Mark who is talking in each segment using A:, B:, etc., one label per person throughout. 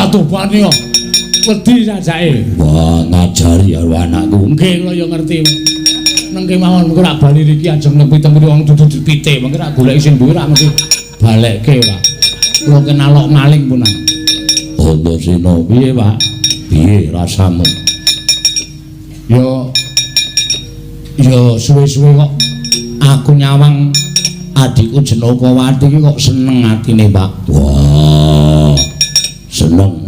A: Satupane kok wedi sajake.
B: Wah, ngajari karo anakku.
A: Nggih kula ya ngerti. Nang kemawon mengko rak bali iki ajeng nepi teng wong dudu pite, mengko rak golek sing duwe rak mesti balekke ora. Kula kenalok maling punan.
B: Antasena piye, Pak? Piye rasamu?
A: Ya suwe-suwe kok aku nyawang adikku Jenokawati iki kok seneng atine, Pak.
B: Wah, seneng.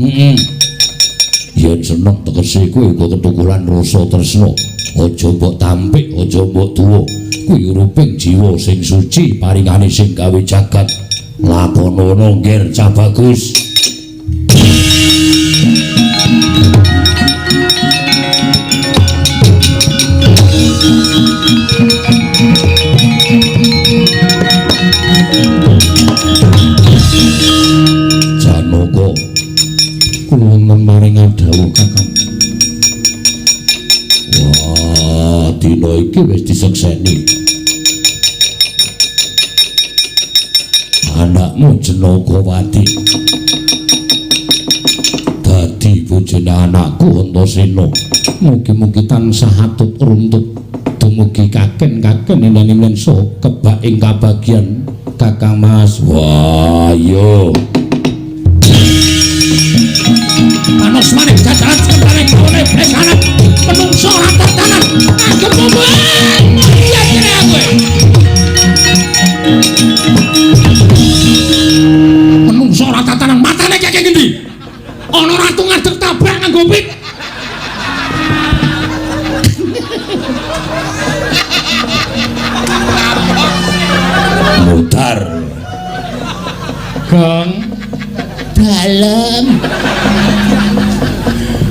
B: Yen seneng tegese kowe kok ketukuran rasa tresna. Aja mbok tampik, aja mbok tuwa. Kuwi uriping jiwa sing suci, paringane sing gawe jagat. Lakonono ngger cah bagus. Janaka kula maringan dawuh Kakang. Wah, dina iki wis disekseni. Anakmu Jenokawati dadi bojone anakku Antasena. Mugi-mugi tansah atut runtut dumugi kaken-kaken inen-inen so kebak ing kabagian Kakang Mas. Wah, yo.
A: Panos maning jajaran sembane gone besanan menungso ora tatanan agem apa iya kene aku menungso ora tatanan matane kek ngendi ana ratu ngadeg tabrak nganggo pit
B: Mutar
A: Gong dalem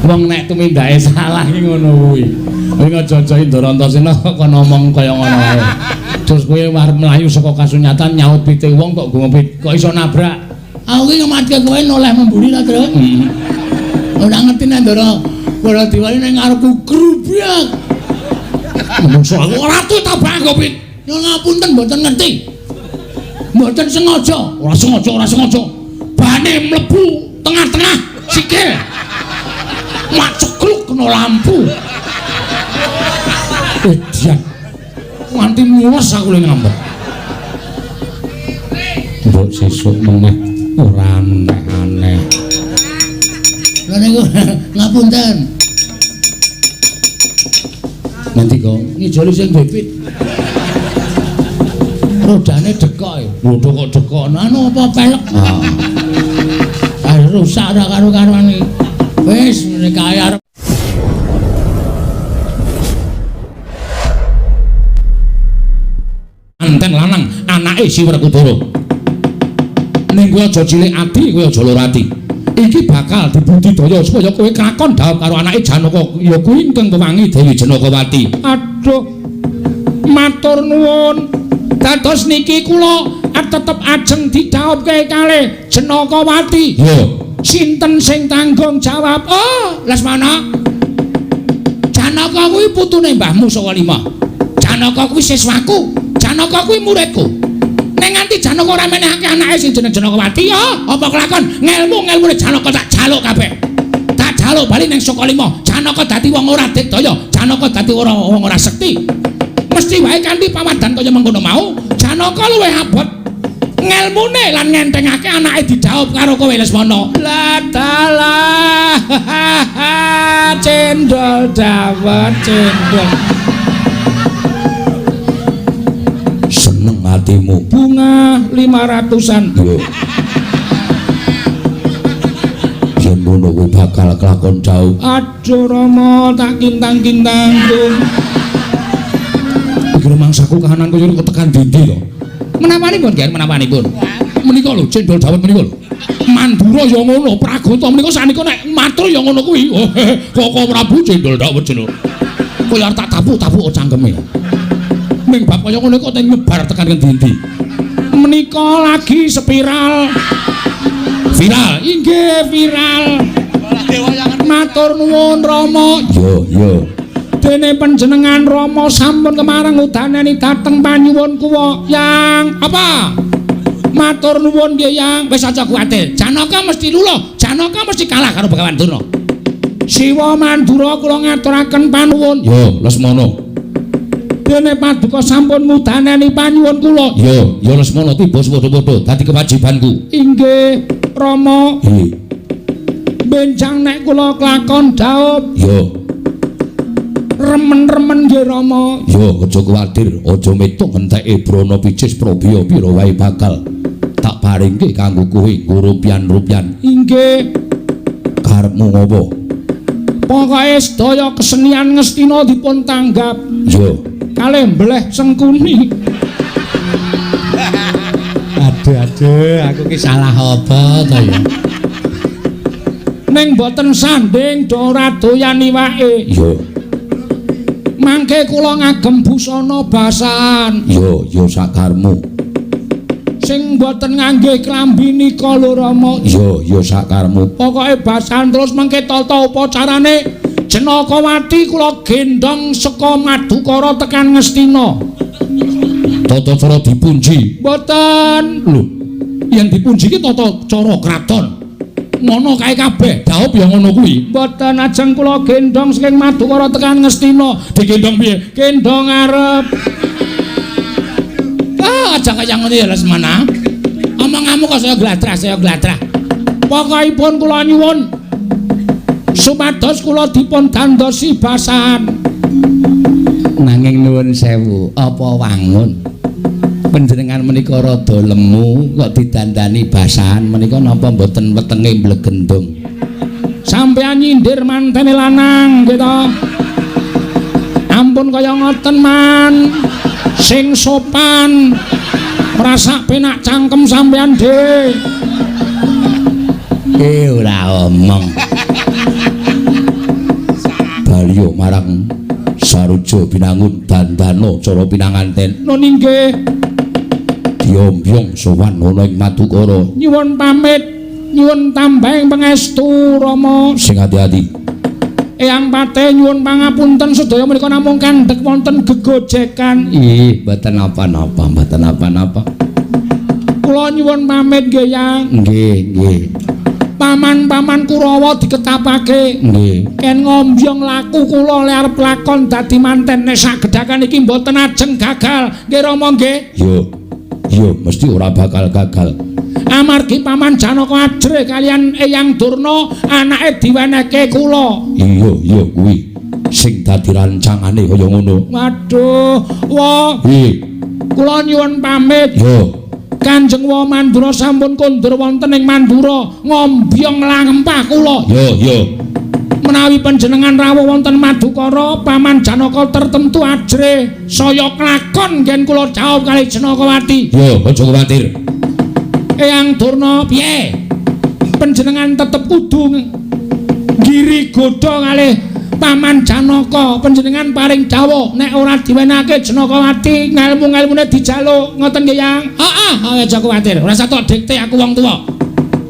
A: wong nek tumindake salah iki ngono kuwi. Kowe aja-aja Indra Antasena kok ngomong kaya ngono ae. Terus kowe arep mlayu saka kasunyatan nyaut pite wong kok go pit kok iso nabrak. Aku iki ngematke kowe noleh memburi ta, Tru? Ora ngerti nek Ndara kula diwali ning ngarepku grubyak. Menungso aku ora tuh tabrak go pit. Ya ngapunten mboten ngerti. Mboten sengaja, ora sengaja. Bane mlebu tengah-tengah sikil. Macekluk kena lampu. Edian. Nganti mules aku le ngambek.
B: mbok sesuk meneh ora aneh-aneh.
A: Lha niku ngapunten. Nanti kok ngijoli sing bebit. Rodane dekok e.
B: Lho kok dekok
A: Anu apa pelek? Ah rusak ora karo-karoan iki. Wis nek ae arep anten lanang anake si Werkudara. Ning kowe aja cilik ati, kowe aja loro ati. Iki bakal dibudidaya supaya kowe kelakon dhawuh karo anake Janaka ya kuwi ingkang pewangi Dewi Jenakawati. Aduh. Matur nuwun. Dados niki kula tetep ajeng didhawuhke kalih Jenakawati.
B: Yo.
A: Sinten sing tanggung jawab? Oh, Lesmana. Janaka kuwi putune mbahmu Sakalima. Janaka kuwi siswaku. Janaka kuwi muridku. Nek nganti Janaka ora menehake anake sing jeneng Jenakawati, ya apa kelakon ngelmu-ngelmune Janaka tak jaluk kabeh. Tak jaluk bali ning Sakalima. Janaka dadi wong ora digdaya, Janaka dadi wong ora sekti. Mesti wae kanthi pawadan kaya mengkono mau, Janaka luwih abot ngelmune lan ngentengake anake didhawuh karo kowe Lesmana. La dalah cendol dawet cendol.
B: Seneng atimu.
A: Bunga 500-an.
B: Yo. Yen ngono kuwi bakal kelakon jauh.
A: Aduh Rama tak kintang-kintang Tung. Iki mangsaku kahanan kaya tekan dindi to. Menawanipun, Ger, menawanipun. Menika lho cendol dawet menika lho. Mandura ya ngono, Pragata menika sanika nek matur ya ngono kuwi. Koko Prabu cendol dawet jeneng. Kaya arep tak tapu-tapu cangkeme. Ning bab kaya ngono kok nyebar tekan ngendi-endi. Menika lagi spiral. Viral, inggih viral. Matur nuwun Rama.
B: Yo.
A: Dene panjenengan Rama sampun kemareng udaneni dhateng panyuwun kuwa. Yang apa? Matur nuwun nggih Yang. Wis aja kuwatir. Janaka mesti luluh. Janaka mesti kalah karo Begawan Durna. Siwa Mandura kula ngaturaken panuwun.
B: Ya, Lesmana.
A: Dene paduka sampun mudaneni panyuwun kula.
B: Ya Lesmana tiba sepadha-padha dadi kewajibanku.
A: Inggih, Rama.
B: Nggih.
A: Benjang nek kula kelakon daup.
B: Ya.
A: Remen-remen nggih Rama.
B: Ya aja kuwatir, aja metuk enteke brana picis prabiya pira wae bakal tak paringke kanggo kowe rupian-rupian.
A: Inggih.
B: Karepmu ngopo?
A: Pokoke sedaya kesenian Ngastina dipun tanggap.
B: Ya.
A: Kalih mbleh Sengkuni. Aduh, aku ki salah apa to ya? Ning boten sanding do ora doyan iwake.
B: Ya.
A: Mangke kula ngagem busana basan.
B: Ya sakarmu.
A: Sing boten ngangge klambi nika lho Rama.
B: Ya sakarmu.
A: Pokoke basan terus mangke tata upacarane Janakawati kula gendong saka Madukara tekan Ngastina.
B: Tata cara dipunji.
A: Mboten.
B: Lho,
A: Yen dipunji ki tata cara kraton. Ngono kae kabeh, daup ya ngono kuwi. Mboten ajeng kula gendong saking Madukara tekan Ngastina. Digendong piye? Gendong arep. Aja kaya ngono ya Lesmana. Omonganmu kok saya gladrah. Pokokipun kula nyuwun supados kula dipun dandosi basan. Nanging nuwun sewu, apa wangun? Panjenengan menika rada lemu kok didandani basan menika napa mboten wetenge mblegendung. Sampeyan nyindir mantene lanang gitu. Ampun kaya ngoten man. Sing sopan. Merasa penak cangkem sampeyan dhewe. Ora omong. Baliyo marang Saruja Binangun dandana cara pinanganten. Nun inggih. Diombyong sowan ana ing Madukara. Nyuwun pamit, nyuwun tambahing pangestu Rama.
B: Sing ati-ati.
A: Eyang Pate nyuwun pangapunten sedaya menika namung kandhek wonten gegojekan. Ih, mboten napa-napa. Kula nyuwun pamit nggih, Yang. Nggih. Paman-paman Kurawa diketapake. Nggih. Ken ngombyong laku kula le arep lakon dadi manten nek sagedhakan iki mboten ajeng gagal. Nggih Rama nggih.
B: Yo mesti ora bakal gagal.
A: Amargi paman Janaka ajre kalian Eyang Durna anake diwenehke kula.
B: Iya kuwi sing dadi rancangane kaya ngono.
A: Waduh, wa. Kula nyuwun pamit.
B: Yo.
A: Kanjeng Wa Mandura sampun kondur wonten ing Mandura ngombyong langempah kula.
B: Yo.
A: Menawi panjenengan rawuh wonten Madukara, paman Janaka tertentu ajre saya klakon yen kula jawab kalih Janakawati.
B: Yo, aja kuwatir.
A: Eyang Durna piye? Panjenengan tetep kudu ngiri godha kalih paman Janaka. Panjenengan paring dawuh nek ora diwenehake Janakawati ngelmu-ngelmune dijaluk. Ngoten nggih, Yang? Heeh, aja kuwatir. Ora usah tok dikte aku wong tuwa.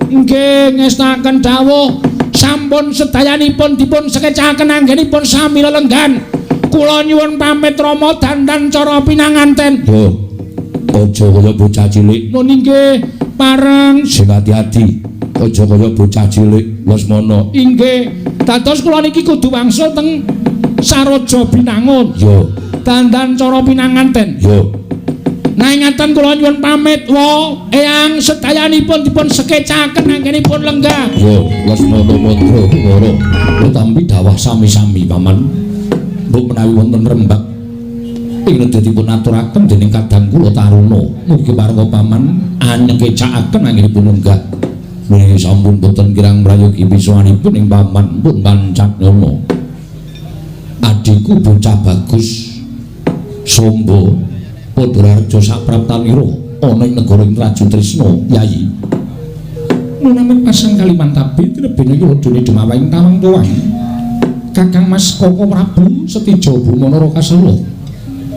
A: Nggih, ngestaken dawuh. Sampun sedayanipun dipun sekecaken anggenipun sami lelenggan. Kula nyuwun pamit Rama dandan cara pinanganten.
B: Yo. Aja kaya bocah cilik.
A: Nun inggih, pareng.
B: Sing ati-ati. Aja kaya bocah cilik, Lesmana.
A: Inggih. Dados kula niki kudu wangsul teng Saroja Binangun.
B: Yo.
A: Dandan cara pinanganten.
B: Yo.
A: Nah ingatan kula nyuwun pamit wa Eyang sedayanipun dipun sekecaken anggenipun lenggah.
B: Yo, Lesmana mantra ngoro. Utampi dawah sami-sami paman. Mbok menawi wonten rembak ing nedya dipun aturaken dening kadang kula Taruna. Mugi parenga paman anyekecakaken anggenipun lenggah. Menawi sampun boten kirang prayogi biswanipun ing paman pun pancak ngono. Adikku bocah bagus. Sombo Padhararja sapraptanira ana ing negara Raju Trisna, Yayi. Nunamit pasang Kalimantabi tinebene radone Demawahing Tawang Tuwang. Kakang Mas Koko Prabu Setija Bumanara Kasela.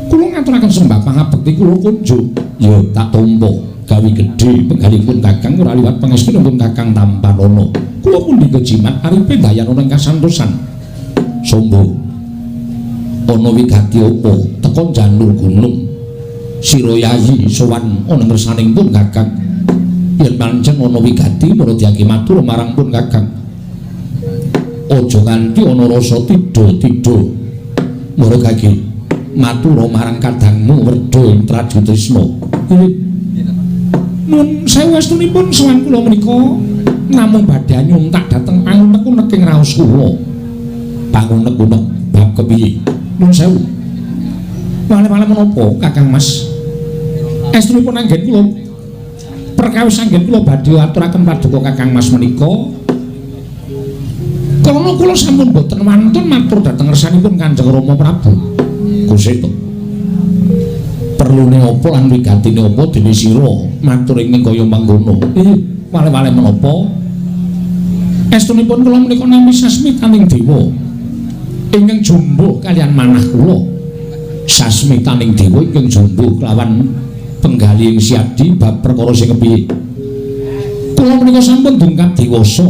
B: Kula ngaturaken sembah pangabekti kula kunjuk. Ya tak tampa gawe gedhe penggalipun Kakang ora liwat pangestunipun Kakang Tampanana. Kula pun digejimat aripe dayan ana ing kasantosan. Sombo. Ana wigati apa teka janur gunung. Sira Yayi sowan ana ngersaningipun Kakang yen pancen ana wigati murudyake matur marang pun Kakang. Aja nganti ana rasa tidha-tidha. Murudyake matur marang kadangmu Werda Intraju Trisna.
A: Nun sewu estunipun sowan kula menika namung badhe nyuntak dhateng pangunek-unek ing raos kula.
B: Pangunek-unek bab kepiye?
A: Nun sewu. Wale-wale menapa Kakang Mas? Estunipun anggen kula perkawis anggen kula badhe aturaken paduka Kakang Mas menika. Kula sampun boten wantun matur dhateng ngersanipun Kanjeng Rama Prabu.
B: Gusti to. Perlune apa lan wigatine apa dene sira matur ing kaya mangkono?
A: Wale-wale menapa? Estunipun kula menika nampi sasmitaning dewa ingkang jumbuh kalian manah kula.
B: Sasmitaning dewa ingkang jumbuh kelawan penggali ing siadi bab perkara sing kepiye?
A: Kula menika sampun dungkap dewasa.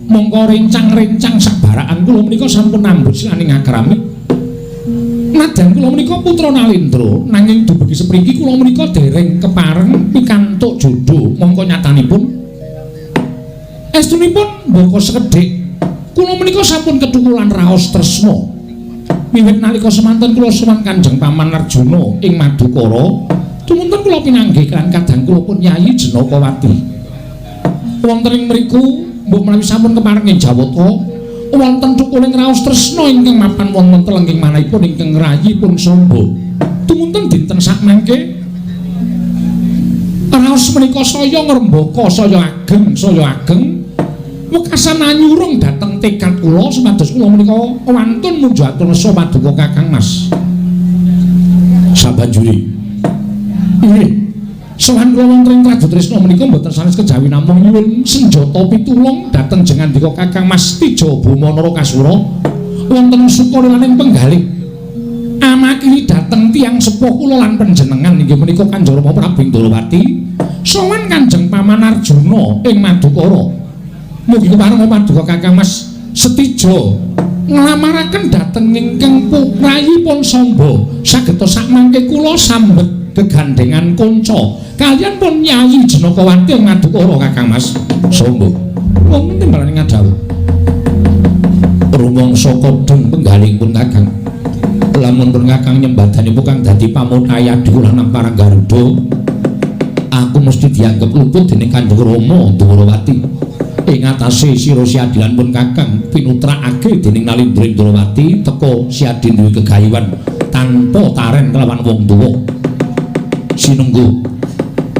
A: Mongko rencang-rencang sabaraan kula menika sampun nambut silaning agrami. Nadyan kula menika putra Nalendra nanging dumugi sepriki kula menika dereng kepareng pikantuk jodho. Mongko nyatanipun estunipun mboko sekedhik kula menika sampun kethukulan raos tresna. Wiwit nalika semanten kula sowan Kanjeng Paman Arjuna ing Madukara, tumunten kula pinanggih kan kadang kula pun Yayi Janakawati. Wonten ing mriku mbok menawi sampun kepareng ing Jawata wonten thukuling raos tresna ingkang mapan wonten telenging manahipun ingkang rayipun Samba. Tumunten dinten sakmangke raos menika saya ngrembaka saya ageng wekasan anyurung dhateng tekad kula supados kula menika wantun munjuk atur nesa paduka Kakang Mas.
B: Sabanjure
A: nggih sowan kula wonten ing Raju Trisna menika mboten sanes kejawi namung nyuwun senjata pitulung dhateng jengandika Kakang Mas Tija Boma Narakasura wonten sukarelaning penggalih amakili dhateng tiyang sepuh kula lan panjenengan inggih menika Kanjeng Rama Prabu Indrawati sowan Kanjeng Paman Arjuna ing Madukara. Mugi kepareng paduka Kakang Mas Setija nglamaraken dhateng ingkang putrayipun Samba sageta sakmangke kula sambet gegandhengan kanca kaliyan pun Yayi Janakawati ing Madukara Kakang Mas
B: Samba.
A: Wong timbalan ngadhawuh.
B: Rumangsa kodhong penggalihipun Kakang. Lamun pun Kakang nyembadanipun kang dadi pamutayadi kula nang parang Garuda, aku mesti dianggep luput dening Kanjeng Rama Ndrawati. Ing atase sira siadilan pun Kakang pinutrakake dening Nalendra Indrawati teka siadi duwe gegayuhan tanpa taren kelawan wong tuwa. Sinunggu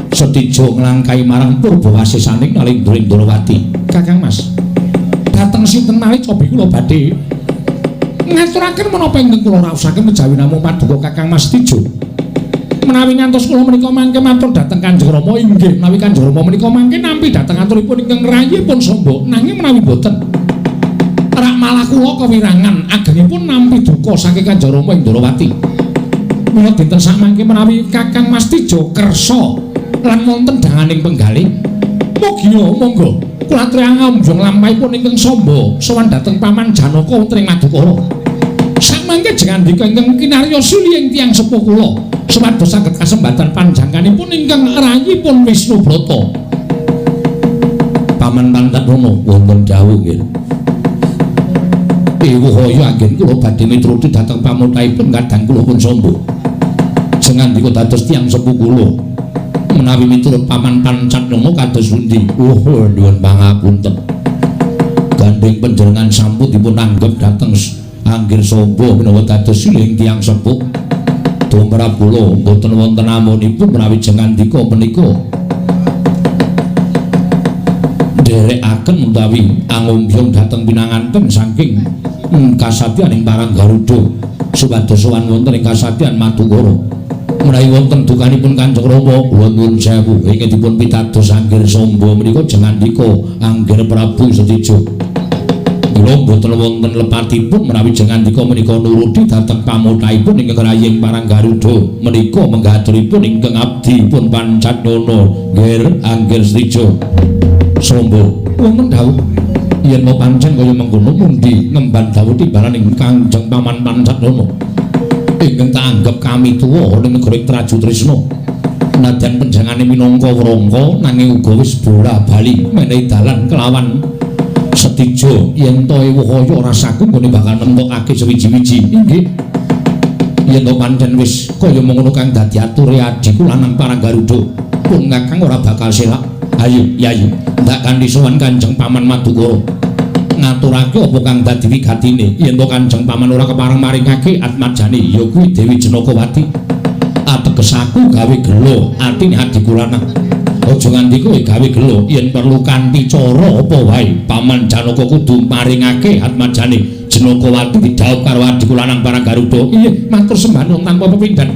B: Setija nglangkai marang Purbawasisaning Nalendra Indrawati.
A: Kakang Mas, dhateng sinten malih cobi kula badhe ngaturaken menapa ingkang kula raosaken kejawi namung paduka Kakang Mas Tija. Menawi ngantos kula menika mangke matur dhateng Kanjeng Rama inggih menawi Kanjeng Rama menika mangke nampi dhateng aturipun ingkang rayipun Samba nanging menawi boten rak malah kula kewirangan agengipun nampi duka saking Kanjeng Rama Indrawati. Mula dinten sakmangke menawi Kakang Mas Tija kersa lan wonten danganing penggalih mugi monggo kula aturi ngamjong lampahipun ingkang Samba sowan dhateng Paman Janaka wonten ing Madukara. Sakmangke jengandika ingkang kinarya suli ing tiyang sepuh kula supados saged kasembatan panjangkanipun ingkang rayipun Wisnu Brata.
B: Paman Pantadono wonten dawuh nggih. Ewuhaya anggen kula badhe mitruti dhateng pamuthaipun kadang kula pun Samba. Jengandika dados tiyang sepuh kula menawi miturut Paman Pantadono kados pundi? Nyuwun pangapunten. Gandeng panjenengan sampun dipun anggep dhateng anggir Samba menawa dados siling tiyang sepuh. Tumrap kula boten wonten amonipun menawi jengandika menika nderekaken utawi angombyong dhateng pinanganten saking kasatyaning parang Garuda supados sowan wonten ing kasatyan Madukara. Menawi wonten dukanipun Kanjeng Rama nuwun sewu ingkang dipun pitados anggir Samba menika jengandika anggir Prabu Setija. Kula boten wonten lepatipun menawi jengandika menika nuruti dhateng pamuthaipun ingkang raying parang Garuda menika menggaturipun ingkang abdi pun Pancatnana nggih anggir Setija. Samba wonten dawuh yen mau pancen kaya mengkono mundi ngemban dawuh timbalan ing Kanjeng Paman Pancatnana ingkang kaanggep kami tuwa ning negara Traju Trisna. Nadyan panjenengane minangka wrangka nanging uga wis bola-bali menehi dalan kelawan Setijo yen to ewuh kaya rasaku nggone bakal nentokake sewiji-wiji. Inggih. Yen to pancen wis kaya mengono kang dadi ature adiku lanang Paranggaruda pun Kakang ora bakal selak. Ayo, Yayu, ndak kanthi sowan Kanjeng Paman Madukara. Ngaturake apa kang dadi wigatine yen to Kanjeng Paman ora kepareng maringake atmajane ya kuwi Dewi Jenakawati. Ateges aku gawe gelo atine adiku lanang. Aja nganti kowe gawe gelo yen perlu kanthi cara apa wae Paman Janaka kudu maringake atmajane Jenakawati didhawuh karo adiku lanang Paranggaruda. Iya, matur sembah nuwun tanpa pepindhan.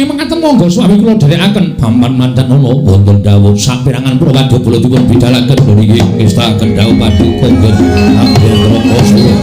B: Mangkaten monggo suami kula dherekaken Paman Mandanono wonten dawuh saperangan prawadya kula dipun bidhalaken nggih ngestaken dawuh paduka nggih Agung Rokosura.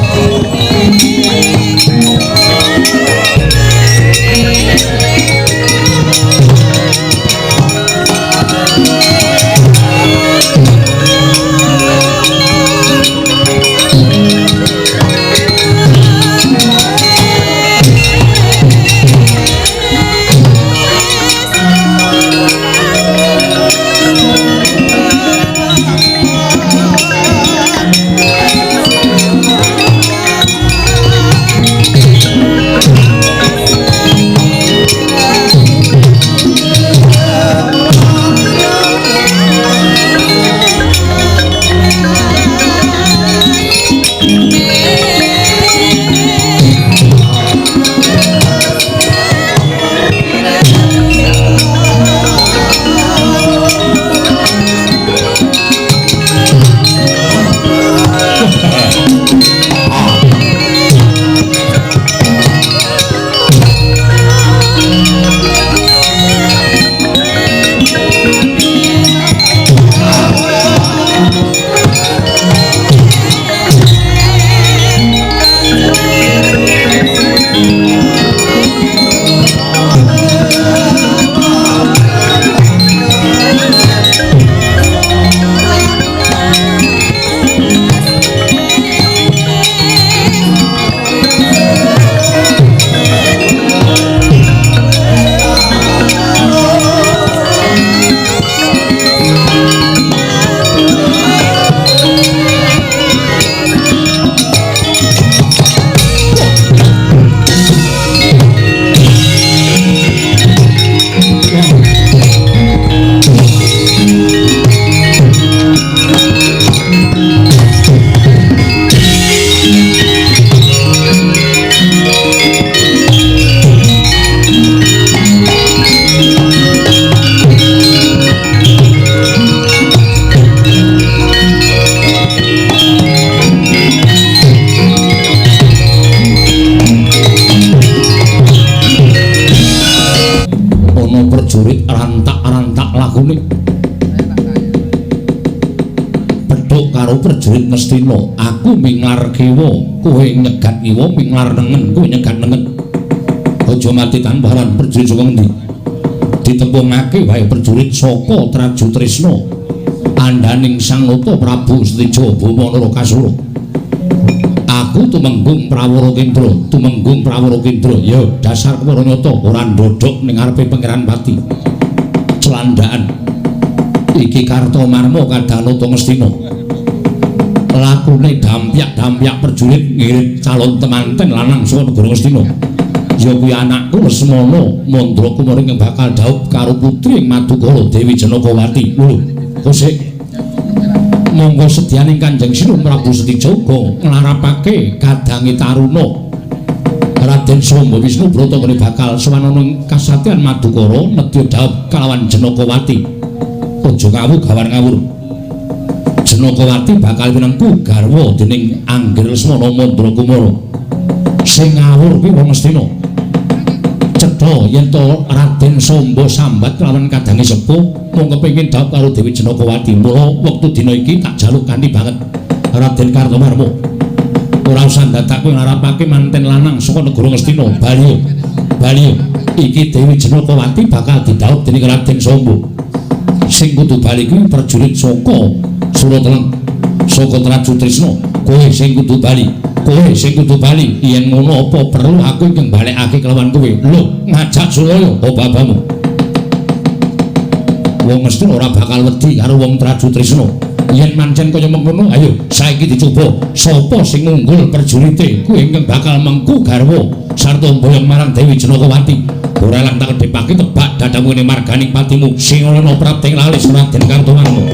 B: Prajurit Ngastina, aku minglar kiwa, kowe nyegat kiwa, minglar nengen, kowe nyegat nengen. Aja mati tanparan prajurit saka endi? Ditempungake wae prajurit saka Traju Tresna. Andaning Sang Nata Prabu Setijo Bama Narakasura. Aku tumenggung Prawara Kendra, ya dasar kepara nyata ora ndodhok ning ngarepe Pangeran Pati. Celandaan iki Kartomarma Kadanata Ngastina. Lakune dampyak prajurit ngirit calon temanten lanang saka negara Ngastina. Ya kuwi anakku Lesmana Mandra Kumaring yang bakal dhaup karo putri Madukara Dewi Jenakawati. Lho, kosek monggo sedyaning Kanjeng Sinuhun Prabu Setijaga nglarapake kadange taruna Raden Samba Wisnu Brata kene bakal sowan ing kasatyan Madukara nedya dhaup kalawan Jenakawati. Aja gawar ngawur. Jenakawati bakal minangka garwa dening Anggir Lesmana Mandra Kumara. Sing ngawur kuwi wong Astina. Cetha yen to Raden Samba sambat kelawan kadange sepuh mung kepengin dhaup karo Dewi Jenakawati. Mula wektu dina iki tak jaluk kanthi banget Raden Kartomarma. Ora usah ndadak kowe ngarepake manten lanang saka negara Astina. Bali iki Dewi Jenakawati bakal didhaup dening Raden Samba. Sing kudu bali kuwi prajurit saka Surateleng saka Traju Tresna. Kowe sing kudu bali yen ngono apa perlu aku ingkang balekake kelawan kowe. Lho, ngajak Sulaya apa babamu? Wong Astina ora bakal wedi karo wong Trajutrisna. Yen pancen kaya mengkono, ayo saiki dicoba sapa sing unggul perjurite kuwi ingkang bakal mengku garwa sarta mboyong marang Dewi Janakawati. Ora lang tak kedhepake tebak dadamu ne marganing patimu sing ana prapting lalis Raden Kartowarma.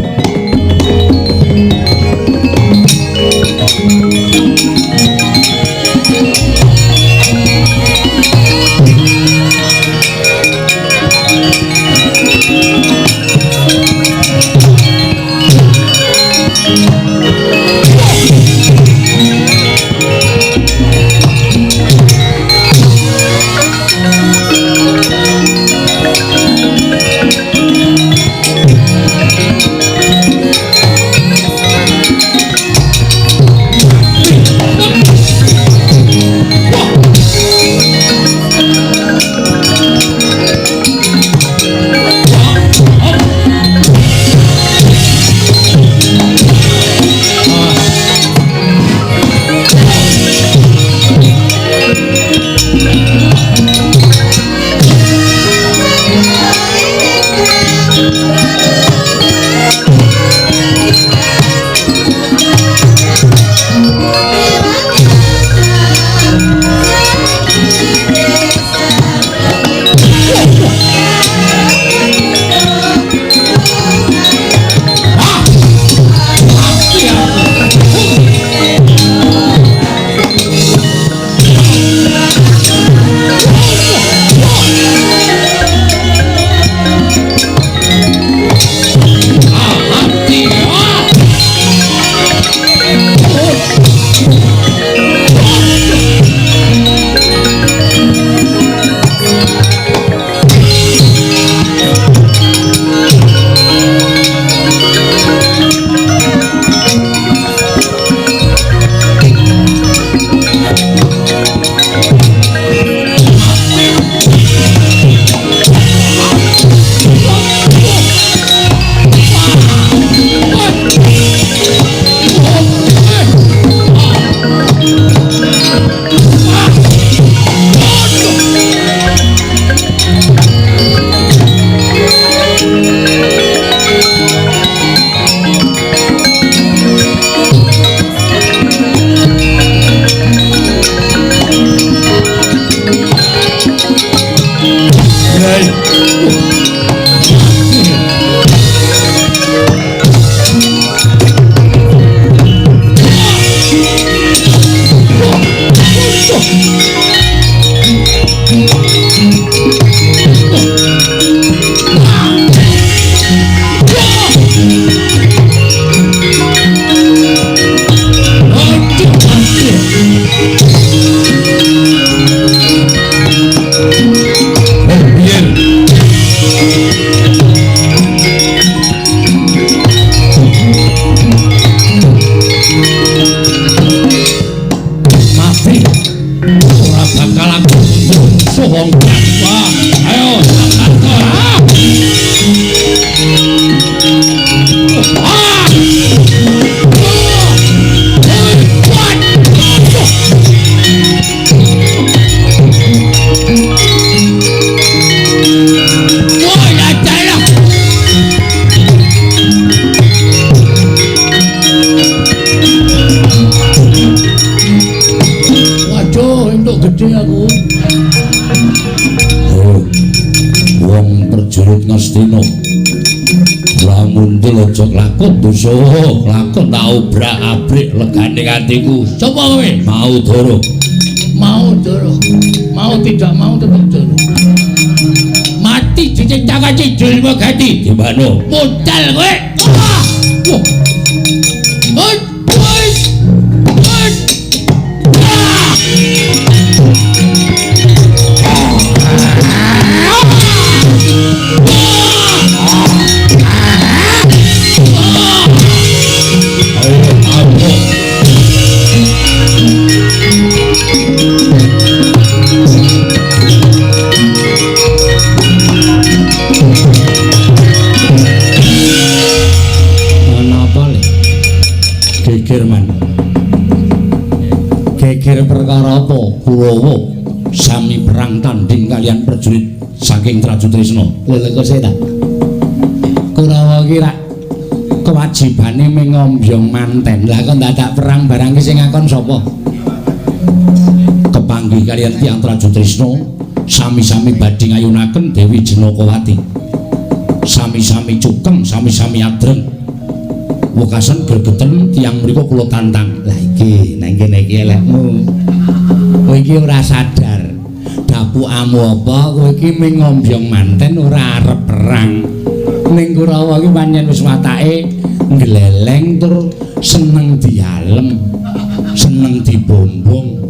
B: Dosa lakon tak obrak-abrik legane atiku. Coba kowe mau doro.
A: Mau doro. Mau tidak mau tetap doro. Mati dicecak cidul megati.
B: Gimana?
A: Modal kowe.
B: Geger perkara apa? Kulawa sami perang tanding kalian prajurit saking Trajutrisna.
A: Lha kok saya ta? Kurawa ki rak kewajibane ming ngombyong manten. Lah kok dadak perang barang ki sing ngakon sapa? Kepanggih kalian tiyang Trajutrisna sami-sami badhe ngayunaken Dewi Jenakawati. Sami-sami cukeng, sami-sami adreng. Wekasan gregeten tiyang mriku kula tantang. Lah iki nang kene iki elekmu. Kowe iki ora sadar. Dapukamu apa? Kowe iki ming ngombyong manten ora arep perang. Ning Kurawa iki pancen wis watake gleleng tur seneng dialem, seneng dibombong.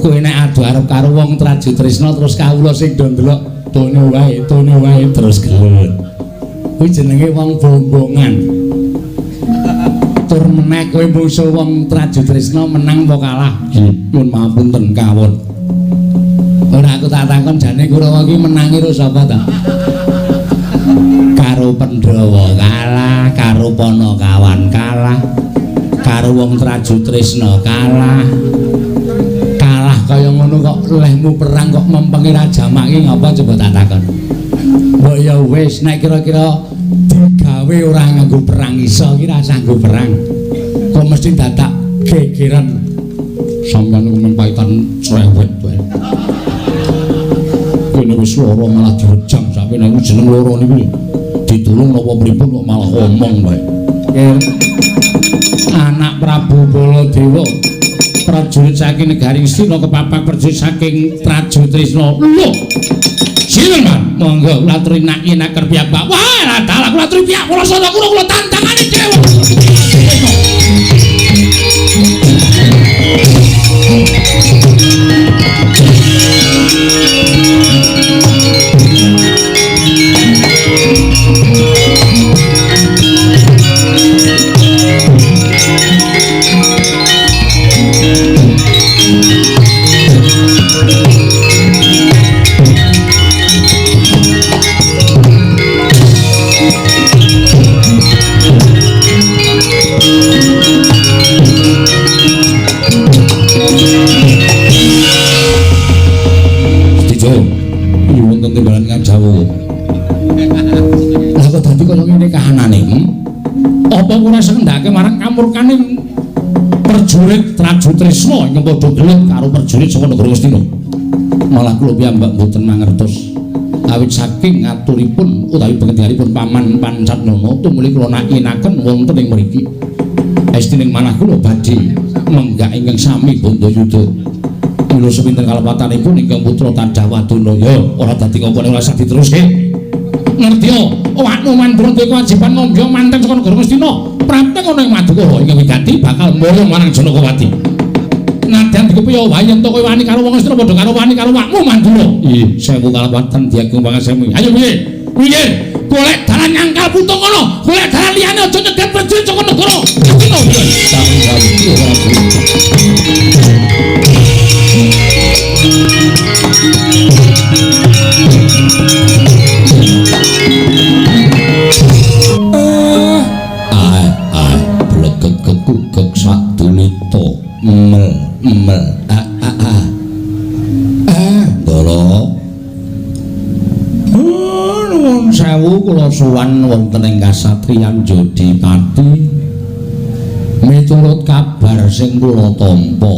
A: Kowe nek adu arep karo wong Trajutrisna terus kawula sing do ndelok tono wae terus gelut. Kuwi jenenge wong bombongan. Tur meneh kowe musuh wong Trajutrisna menang apa kalah? Nyuwun mapunten kawon. Ora aku tak takon jane Kurawa iki menangi karo sapa ta? Karo Pandhawa kalah, karo Panakawan kalah, karo wong Trajutrisna kalah. Kalah kaya ngono kok lehmu perang kok mempengi Rajamak iki ngapa coba tak takon. Mbok ya wis nek kira-kira digawe ora nganggo perang iso iki ra sanggo perang. Kok mesti dadak gegeran sampeyan mung paitan cerewet wae. Kene wis lara malah direjang sampe nek jeneng lara niku ditulung napa pripun kok malah omong wae. Anak Prabu Baladewa prajurit saking negari Ngastina kepapak prajurit saking Trajutrisna. Lho. Sinten, Man? Monggo kula aturi nak yen aker piyambak. Wah, la dalah kula aturi piyambak kula sana kula tantangane dewa. Apa ora sendake marang kamurkaning prajurit Trajutrisna ingkang padha gelut karo prajurit saka negara Ngastina. Malah kula piyambak mboten mangertos. Awit saking ngaturipun utawi pengendalianipun Paman Pancatnama tumuli kula nakinaken wonten ing mriki. Estining manah kula badhe menggak ingkang sami Bandayuda. Mila sepinten kalepatanipun ingkang putra Tandhawadana ya ora dadi ngopone ora sak diteruske. Ngerti yo, awakmu mandura duwe kewajiban ngombyong manten saka negara Ngastina. Prapta ana ing Madukara ingkang wigati bakal mboyong marang Janakawati. Nadyan dikupi yo wae yen to kowe wani karo wong Ngastina padha karo wani karo awakmu mandura. Ih, sewu kalapatan diagung pangasemi. Ayo piye? Piye? Golek dalan nyangkal putung kono. Golek dalan liyane aja nyedet prajurit saka negara Ngastina. Nuwun sewu kula suwan wonten ing kasatriyan Jodipati miturut kabar sing kula tampa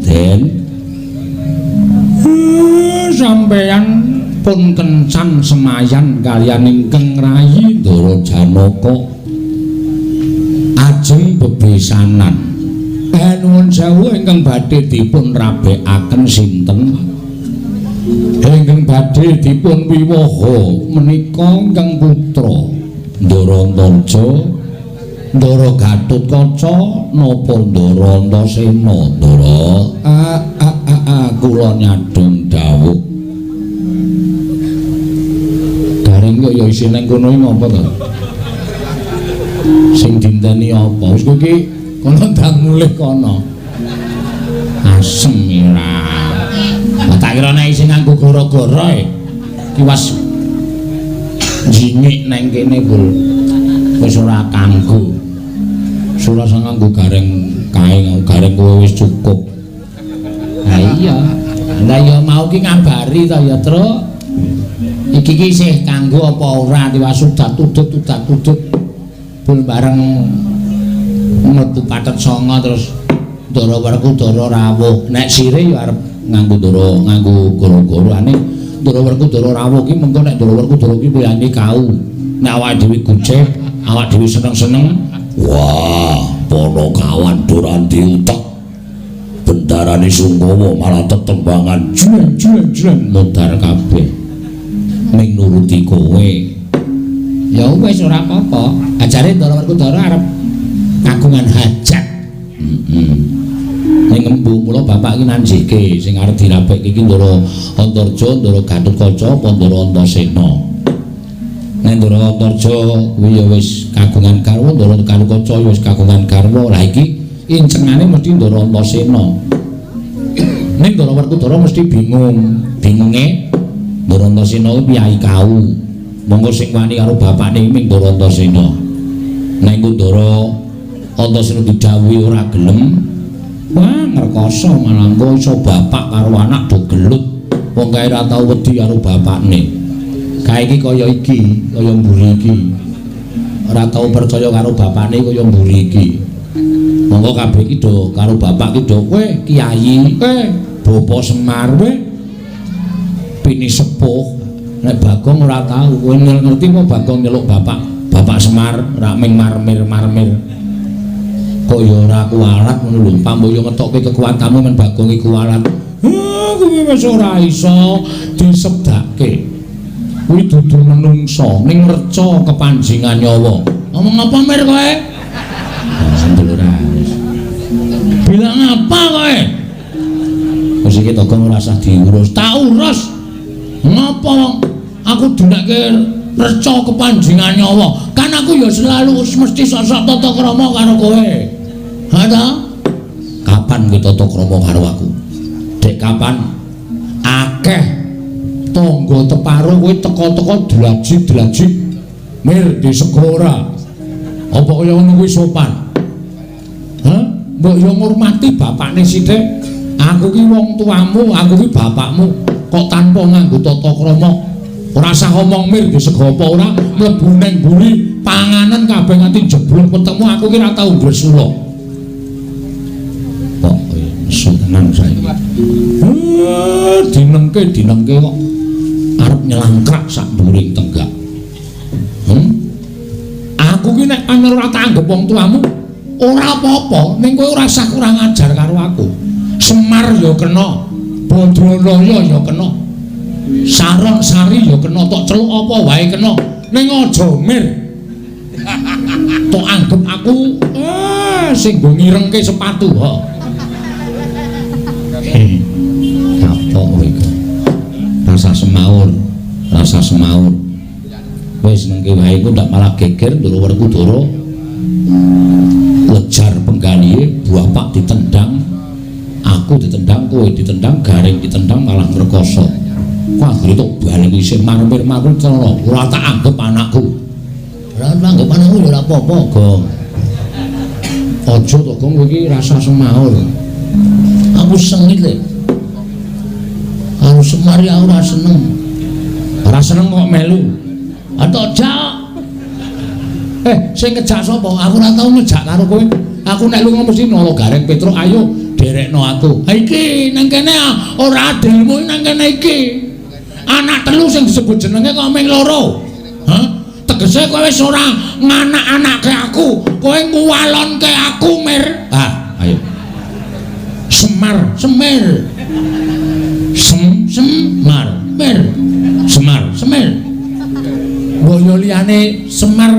A: Den sampeyan pun kencan semayan kaliyan ingkang rayi Ndara Janaka ajeng bebesanan. Nuwun sewu ingkang badhe dipun rabekaken sinten? Ingkang badhe dipun wiwaha menika ingkang putra Ndara Antaja, Ndara Gatotkaca napa Ndara Antasena? Ndara kula nyadong dawuh. Garing kok ya isih nang kono ngapa to? Sing dinteni apa? Wis kowe iki kono ndang mulih kono. Asem ira. Tak kira nek isih nganggo gara-gara iki was jinyik nang kene bul. Wis ora kanggo. Sura sang nganggo gareng kae, gareng kowe wis cukup. Ha iya. Lah ya mau ki ngabari ta ya, Tru. Iki sih kanggo apa ora Diwasu tutut bul bareng mlebu patet songo terus Ndara Werkudara rawuh. Nek sire ya arep nganggo goro-goroane Ndara Werkudara rawuh ki mengko nek Ndara Werkudara ki wiyane kau. Nek awake dhewe guceh, awake dhewe seneng-seneng.
B: Wah, pono kawan Duranti utek. Bendarane Sungkowo malah tetembangan jlen mudhar kabeh. Ning nuruti kowe.
A: Ya wis ora apa-apa. Ajare Ndara Werkudara arep kagungan hajat. Ning embu mula bapak iki nanjihke sing arep dirapekke iki Ndara Antarja, Ndara Gatotkaca apa Ndara Antasena. Nek Ndara Antarja kuwi ya wis kagungan garwa, Ndara Gatotkaca ya wis kagungan garwa. Lah iki incengane mesti Ndara Antasena. Ning Ndara Werkudara mesti bingunge Ndara Antasena kuwi piyai kau. Monggo sing wani karo bapakne ming Ndara Antasena. Nek Ndara Antasena didhawuhi ora gelem, wah ngrekoso malah engko iso bapak karo anak do gelut. Wong kae ora tau wedi karo bapakne. Kae iki kaya mburi iki. Ora tau percaya karo bapakne kaya mburi iki. Monggo kabeh iki do karo bapak iki do kowe kiai, Bapa Semar kowe pini sepuh. Nek Bagong ora tau, kowe ngerti apa Bagong nyeluk Bapak Semar ora ming marmir. Kok ya ora kuwalat ngono lho, pamboyo ngetokke kekuatanmu men Bagong iku kuwalat. Kuwi wis ora iso disebdake. Kuwi dudu menungso ning reca kepanjingan nyawa. Ngomong apa mir kowe? Sandel ora. Bilang apa kowe? Wis iki Togong ora usah diurus, tak urus. Ngapa aku dinekke reca kepanjingan nyawa? Kan aku ya selalu mesti sosok tata krama karo kowe. Ada? Kapan kowe tata krama karo aku? Dek kapan? Akeh tangga teparo kowe teka-teka dlaji-dlaji mir di segora. Apa kaya ngono kuwi sopan? Hah? Mbok yo ngurmati bapakne sithik. Aku ki wong tuamu, aku ki bapakmu. Kok tanpa nganggo tata krama? Ora usah ngomong mir di sego apa ora mlebu ning mburi panganan kabeh nganti jeblok petemu aku ki ora tau gresula. Kok nesu tenan saiki. Dinengke kok arep nyelangkrak sak dhuwuring tenggak. Aku ki nek pancen ora tak anggap wong tuamu ora apa-apa, ning kowe ora usah kurang ajar karo aku. Semar ya kena, Badranaya ya kena. Saron Sari ya kena, tok celuk apa wae kena. Ning aja mir. Tok anggap aku sing nggo ngirengke sepatu, ha. Kapok kowe iku. Rasa semaur. Wis nengke wae iku ndak malah geger Ndara Werkudara. Lejar penggalihe, buah pak ditendang. Aku ditendang, kowe ditendang, Garing ditendang malah ngrekoso. Wah, itu balik isih marmir-marmir celana. Ora tak anggap anakku. Ora anggap anakku ya ora apa-apa, Gong. Aja to, Gong, kowe iki rasa semaur. Aku sengit le. Aku semari aku ora seneng. Ora seneng kok melu. Atau jak. Sing ngejak sapa? Aku ora tau ngejak karo kowe. Aku nek lunga mesti nolo Gareng Petruk, ayo derekno aku. Ha iki nang kene ora adelmu nang kene iki. Anak telu sing disebut jenenge kok ming loro. Hah? Tegese kowe wis ora nganak-anakke aku. Kowe nguwalonke aku, Mir. Ayo. Semar, Semir. Semar, Mir. Semir. Boyo liyane Semar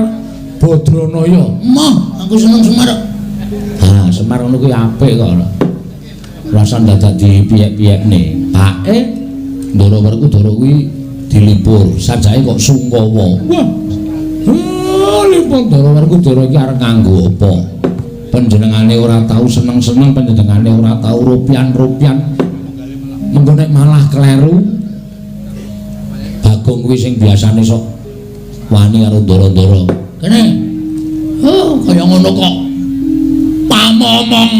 A: Badranaya. Mah, aku seneng Semar. Semar ngono kuwi apik kok. Rasa ndak dadi piyek-piyekne. Pake Ndara Werkudara kuwi dilipur, sajake kok Sungkowo. Wah. Lipur Ndara Werkudara iki arep nganggo apa? Panjenengane ora tau seneng-seneng, panjenengane ora tau rupian-rupian. Mengko nek malah kleru. Bagong kuwi sing biasane sok wani karo Ndara-ndara. Kene. Kaya ngono kok. Pamomong.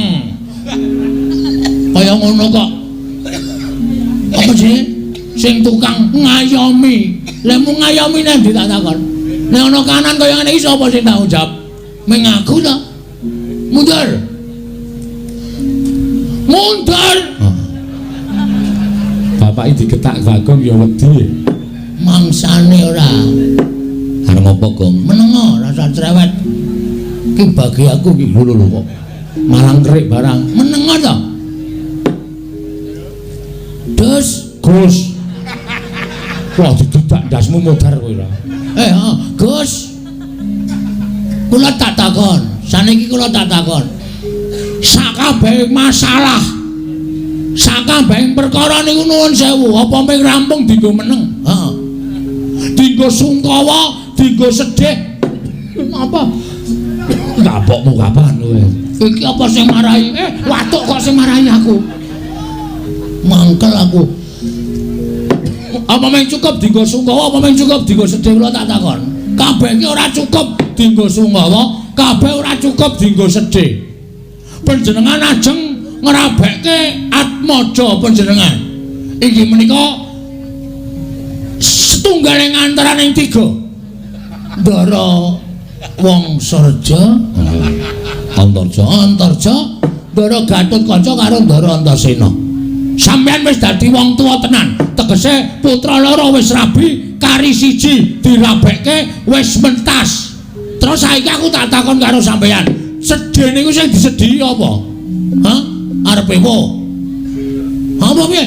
A: Kaya ngono kok. Apa sih? Sing tukang ngayomi. Lah mung ngayomi nek ditakon. Nek ana kanan kaya ngene iki sapa sing tanggung jawab? Ming aku ta. Mundur. Mundur.
B: Bapak iki diketak Bagong ya wedi.
A: Mangsane ora.
B: Arep apa, Gong?
A: Menengo rasa cerewet. Ki bagi aku ki lho kok.
B: Malang kerik barang.
A: Menengo to. Gus.
B: Wah, didudak ndasmu modar kowe ora.
A: Gus. Kula tak takon, saniki kula tak takon. Sakabehing masalah, sakabehing perkara niku nuwun sewu, apa ming rampung dienggo meneng? Heeh. Dienggo sungkawa, dienggo sedih. Apa?
B: Kapokmu kapan kowe?
A: Iki apa sing marahi? Watuk kok sing marahi aku? Mangkel aku. Apa mung cukup dienggo sungkawa, apa mung cukup dienggo sedih kula tak takon. Kabeh iki ora cukup dienggo sungkawa, kabeh ora cukup dienggo sedih. Panjenengan ajeng ngrabekke atmaja panjenengan. Iki menika setunggaling antaraning tiga. Ndara Wangsareja, Antarja, Ndara Gatotkaca karo Ndara Antasena. Sampeyan wis dadi wong tuwa tenan, tegese putra loro wis rabi, kari siji dirabekke wis mentas. Terus saiki aku tak takon karo sampeyan, sedih niku sing disedhi apa? Hah? Arepe wo? Apa piye?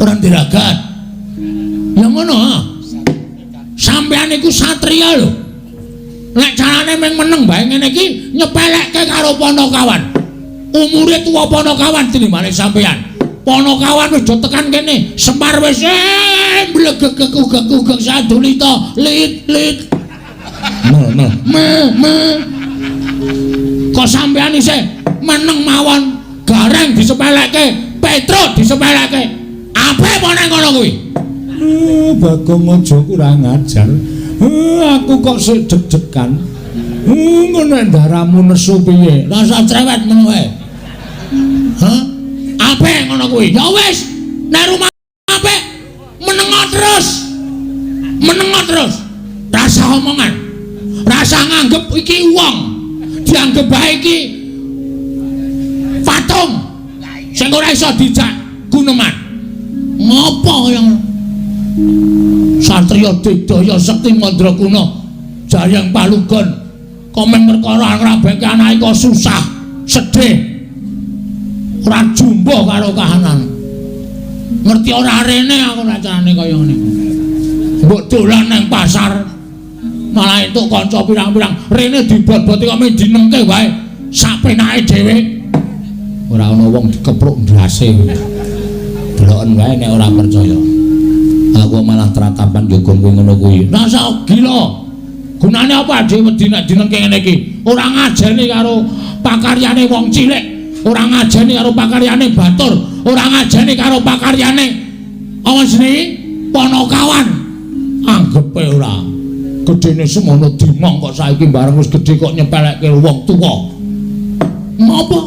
A: Ora diragat. Ya ngono ha. Sampeyan iku satriya lho. Nek carane mung meneng bae ngene iki nyepelekke karo Panakawan. Umure tuwa Panakawan tinimbale sampeyan. Panakawan wis do tekan kene, Semar wis mblegek-gugek sadulita lit. Kok sampeyan isih meneng mawon, Gareng disepelekke, Petro disepelekke. Ape meneh ngono kuwi?
B: Bagong aja kurang ajar. Aku kok sik deg-degan. Ngono ndaramu nesu piye?
A: Rasa cerewet ngono wae. Hah? Ape ngono kuwi? Ya wis, nek rumah ape menengo terus. Rasa omongan. Rasa nganggep iki wong. Dianggep bae iki patung. Sing ora iso dijak guneman. Ngopo yang Satriya Digdaya Sekti Mandrakuna Jayang Palugon komen perkara ngrabekke anake kok susah, sedih. Ora jumbo karo kahanan. Ngerti ora rene aku nek carane kaya ngene. Mbok dolan nang pasar malah entuk kanca pirang-pirang rene dibot-boti kok men dinengke wae sapenake dhewe. Ora ana wong dikepruk ndase. Deloken wae nek ora percaya. Aku malah teratapan njogo kuwi ngono kuwi. Rasa gila. Gunane apa dhewe wedi nek dinengke ngene iki? Ora ngajeni karo pakaryane wong cilik, ora ngajeni karo pakaryane batur, ora ngajeni karo pakaryane apa jenenge? Panakawan. Anggepe ora. Gedene semono dimong kok saiki bareng wis gedhe kok nyepelekke wong tuwa. Napa?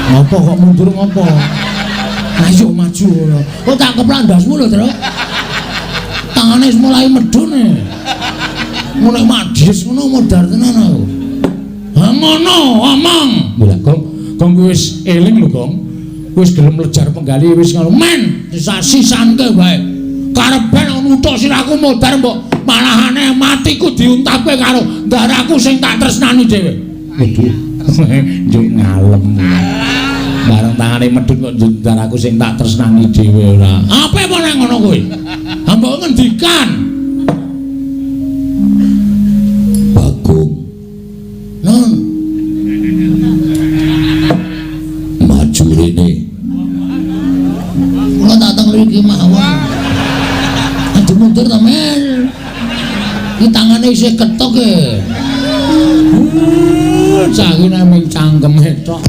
A: Apa kok mundur ngopo? Ayo maju. Kok tak keplak ndasmu lho, Tru. Tangane wis mulai medhun e. Mulai madhis ngono modar tenan aku. Ha ngono, omong. Lha Gong wis eling lho, Gong. Wis gelem lejar penggali wis ngono. Men, sisa-sisanke wae. Karepen nuthuk sirahku modar mbok malahane matiku diuntapke karo ndaraku sing tak tresnani dhewe. Waduh. Njuk ngalem. Bareng tangane medhun kok njundar aku sing tak tresnani dhewe ora. Ape meneh ngono kuwi? Ha mbok ngendikan.
B: Bagong.
A: Nun.
B: Maju rene.
A: Kula tak teng mriki mawon. Aduh mundur ta, Men. Iki tangane isih ketok e. Cangkene ming cangkeme tok.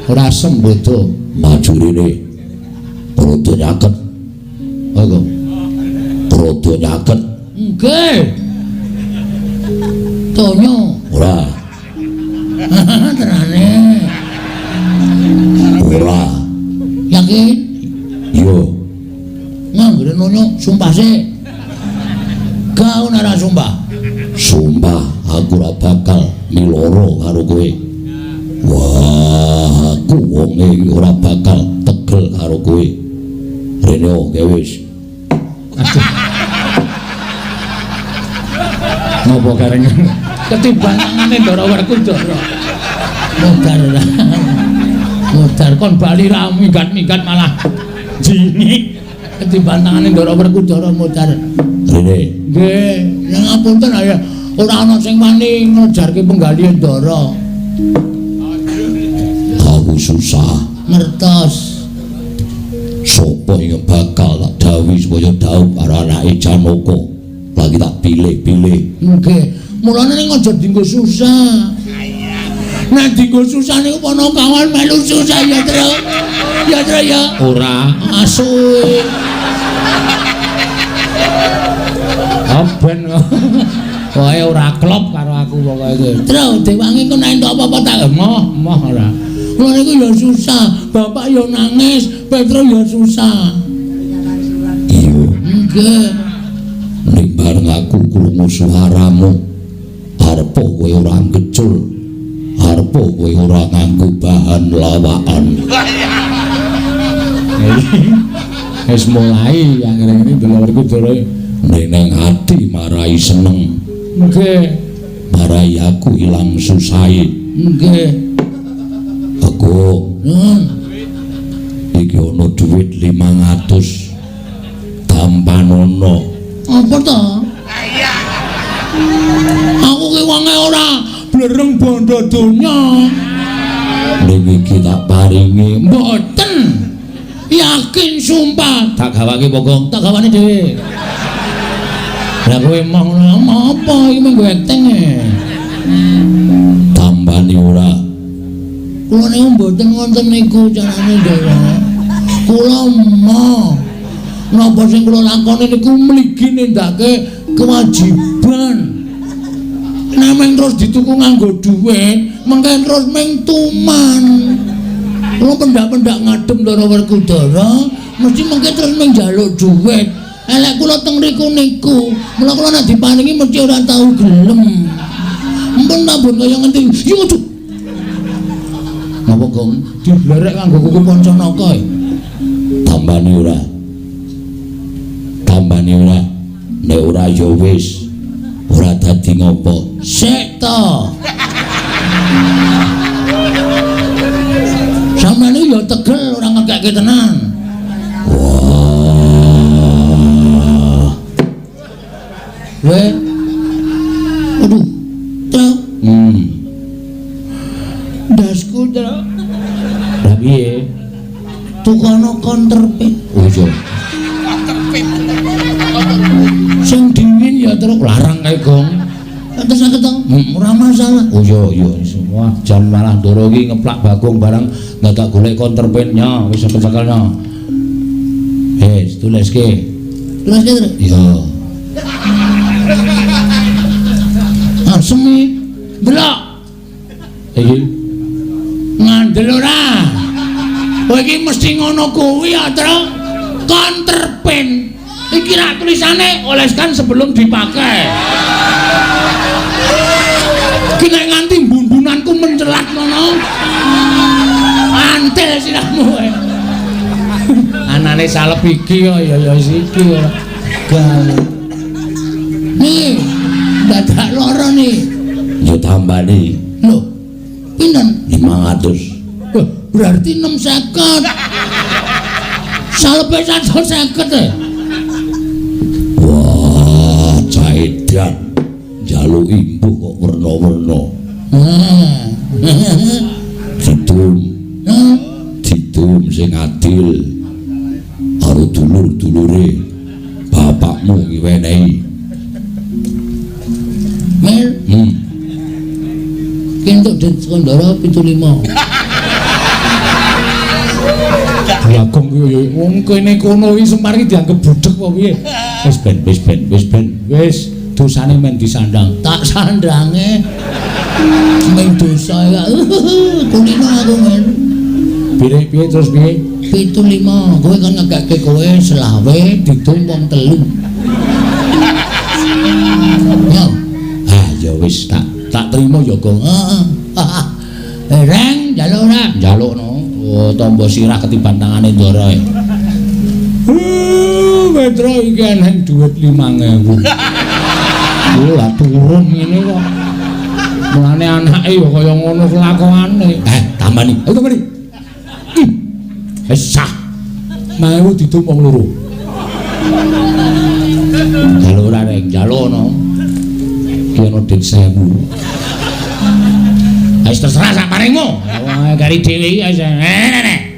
A: Ora sembodo.
B: Maju rene. Prodo nyaket.
A: Apa?
B: Prodo nyaket.
A: Nggih. Tonyo.
B: Ora.
A: Tenane.
B: Ora.
A: Yakin?
B: Yo.
A: Nganggone nonyo sumpah sik. Kau ora sumpah.
B: Sumpah aku ora bakal miloro karo kowe. Wah, aku wonge ora bakal tegel karo kowe. Rene oke wis.
A: Aduh. Napa kareng ketiban tangane Ndara Werkudara. Modar kon bali ra minggat-minggat malah jingik. Ketiban tangane Ndara Werkudara modar.
B: Rene.
A: Nggih, ngapunten ya. Ora ana sing wani ngejarke penggalian Ndara.
B: Aku susah.
A: Ngertos.
B: Sopo yang bakal tak dawuhi supaya dawuh karo anake Janaka. Lagi tak pilih-pilih.
A: Nggih, mulane ning aja dienggo susah. Nek dienggo susah niku ana kawan melu susah ya, Tru. Ya, Tru ya.
B: Ora.
A: Asu. Aben. Wae ora klop karo aku pokoke iki. Tru, dewangi kok nek entuk apa-apa tak emoh ora. Lha niku ya susah, bapak ya nangis, Petro ya susah.
B: Iya.
A: Nggih.
B: Ning bareng aku krungu suaramu, arep kowe ora ngecul. Arep kowe ora nganggo bahan lawakan.
A: Wis mulai akhir-akhir delok Werkudara.
B: Ning ati marai seneng.
A: Nggih.
B: Marai aku ilang susahe.
A: Nggih.
B: Aku iki ana dhuwit 500 tampanono.
A: Apa to? Aku ki wonge ora blereng bondo donya.
B: Ning iki tak paringi.
A: Mboten. Yakin sumpah.
B: Tak gawake pokok.
A: Tak gawane dhewe. Lah kowe mau apa iki menggo acting e?
B: Tambani ora.
A: Kula niku mboten wonten niku carane Ndara. Kula mau napa sing kula lakoni niku mligi nindakake kewajiban. Nek meng terus dituku nganggo dhuwit, mengke terus meng tuman. Kula pendak-pendak ngadem Ndara Werkudara, mesti mengke terus meng njaluk dhuwit. Elek kula teng mriku niku, mula kula nek diparingi mesti ora tau gelem. Mpun tambun kaya ngendi? Yo aduh. Napa Gong? Diblerek kanggo kuku Pancanaka.
B: Tambani ora. Tambani ora. Nek ora ya wis. Ora dadi ngopo.
A: Sik to. Sampeyan ya tegel ora ngekeke tenan.
B: Wah.
A: Weh. Aduh. Tru. Dasku Tru.
B: Lah piye?
A: Tukono counterfeit.
B: Oh iya.
A: Sing dingin ya Tru larang kae Gong. Terus aku to, ora masalah.
B: Oh iya semua jan malah Ndara iki ngeplak Bagong barang ndak golek counterfeit-nya wis cekelnya. Tuliske.
A: Tuliske Tru.
B: Iya.
A: Semi delok.
B: Iki
A: Ngandel ora. Kowe iki mesti ngono kuwi ya, Tru. Counterpane. Iki rak tulisane oleskan sebelum dipakai. Ki nek nganti bumbunanku mencelat ngono. Antel sirahmu. Anane salep iki ya iki ora. Gal. Nih, dadak loro nih.
B: yo tambani.
A: Lho, pinten?
B: 500.
A: Berarti 650. Salepe 150
B: Wah, caedan. Jaluk imbuh kok werna-werna. Didum sing adil. Karo dulur-dulure bapakmu iki wenehi.
A: Mel. Kentuk Den Skandara 75. Bagong kuwi wong kene kono iki Semar iki dianggep budhek apa piye? Wis ben. dosane men disandang. Tak sandange. Men dosa ya. Kulino aku men. Piye terus piye? 75. Kowe kan ngegake kowe selawe ditumpung 3. Yo. Ya wis tak trimo ya, Gong. Heeh. Reng, njaluk ora? Njalukno. Oh, tombo sirah ketiban tangane Ndara. Petro iki eneng dhuwit 5.000. Lah turun ngene kok. Mulane anake ya kaya ngono kelakuane. Tambani. Ayo tambani. Sah. Mau ditumpung 2. Njaluk ora reng, njalukno. Ki ono dik 1000. Wis terserah sak paringmu. Wah, gari dhewe iki wis.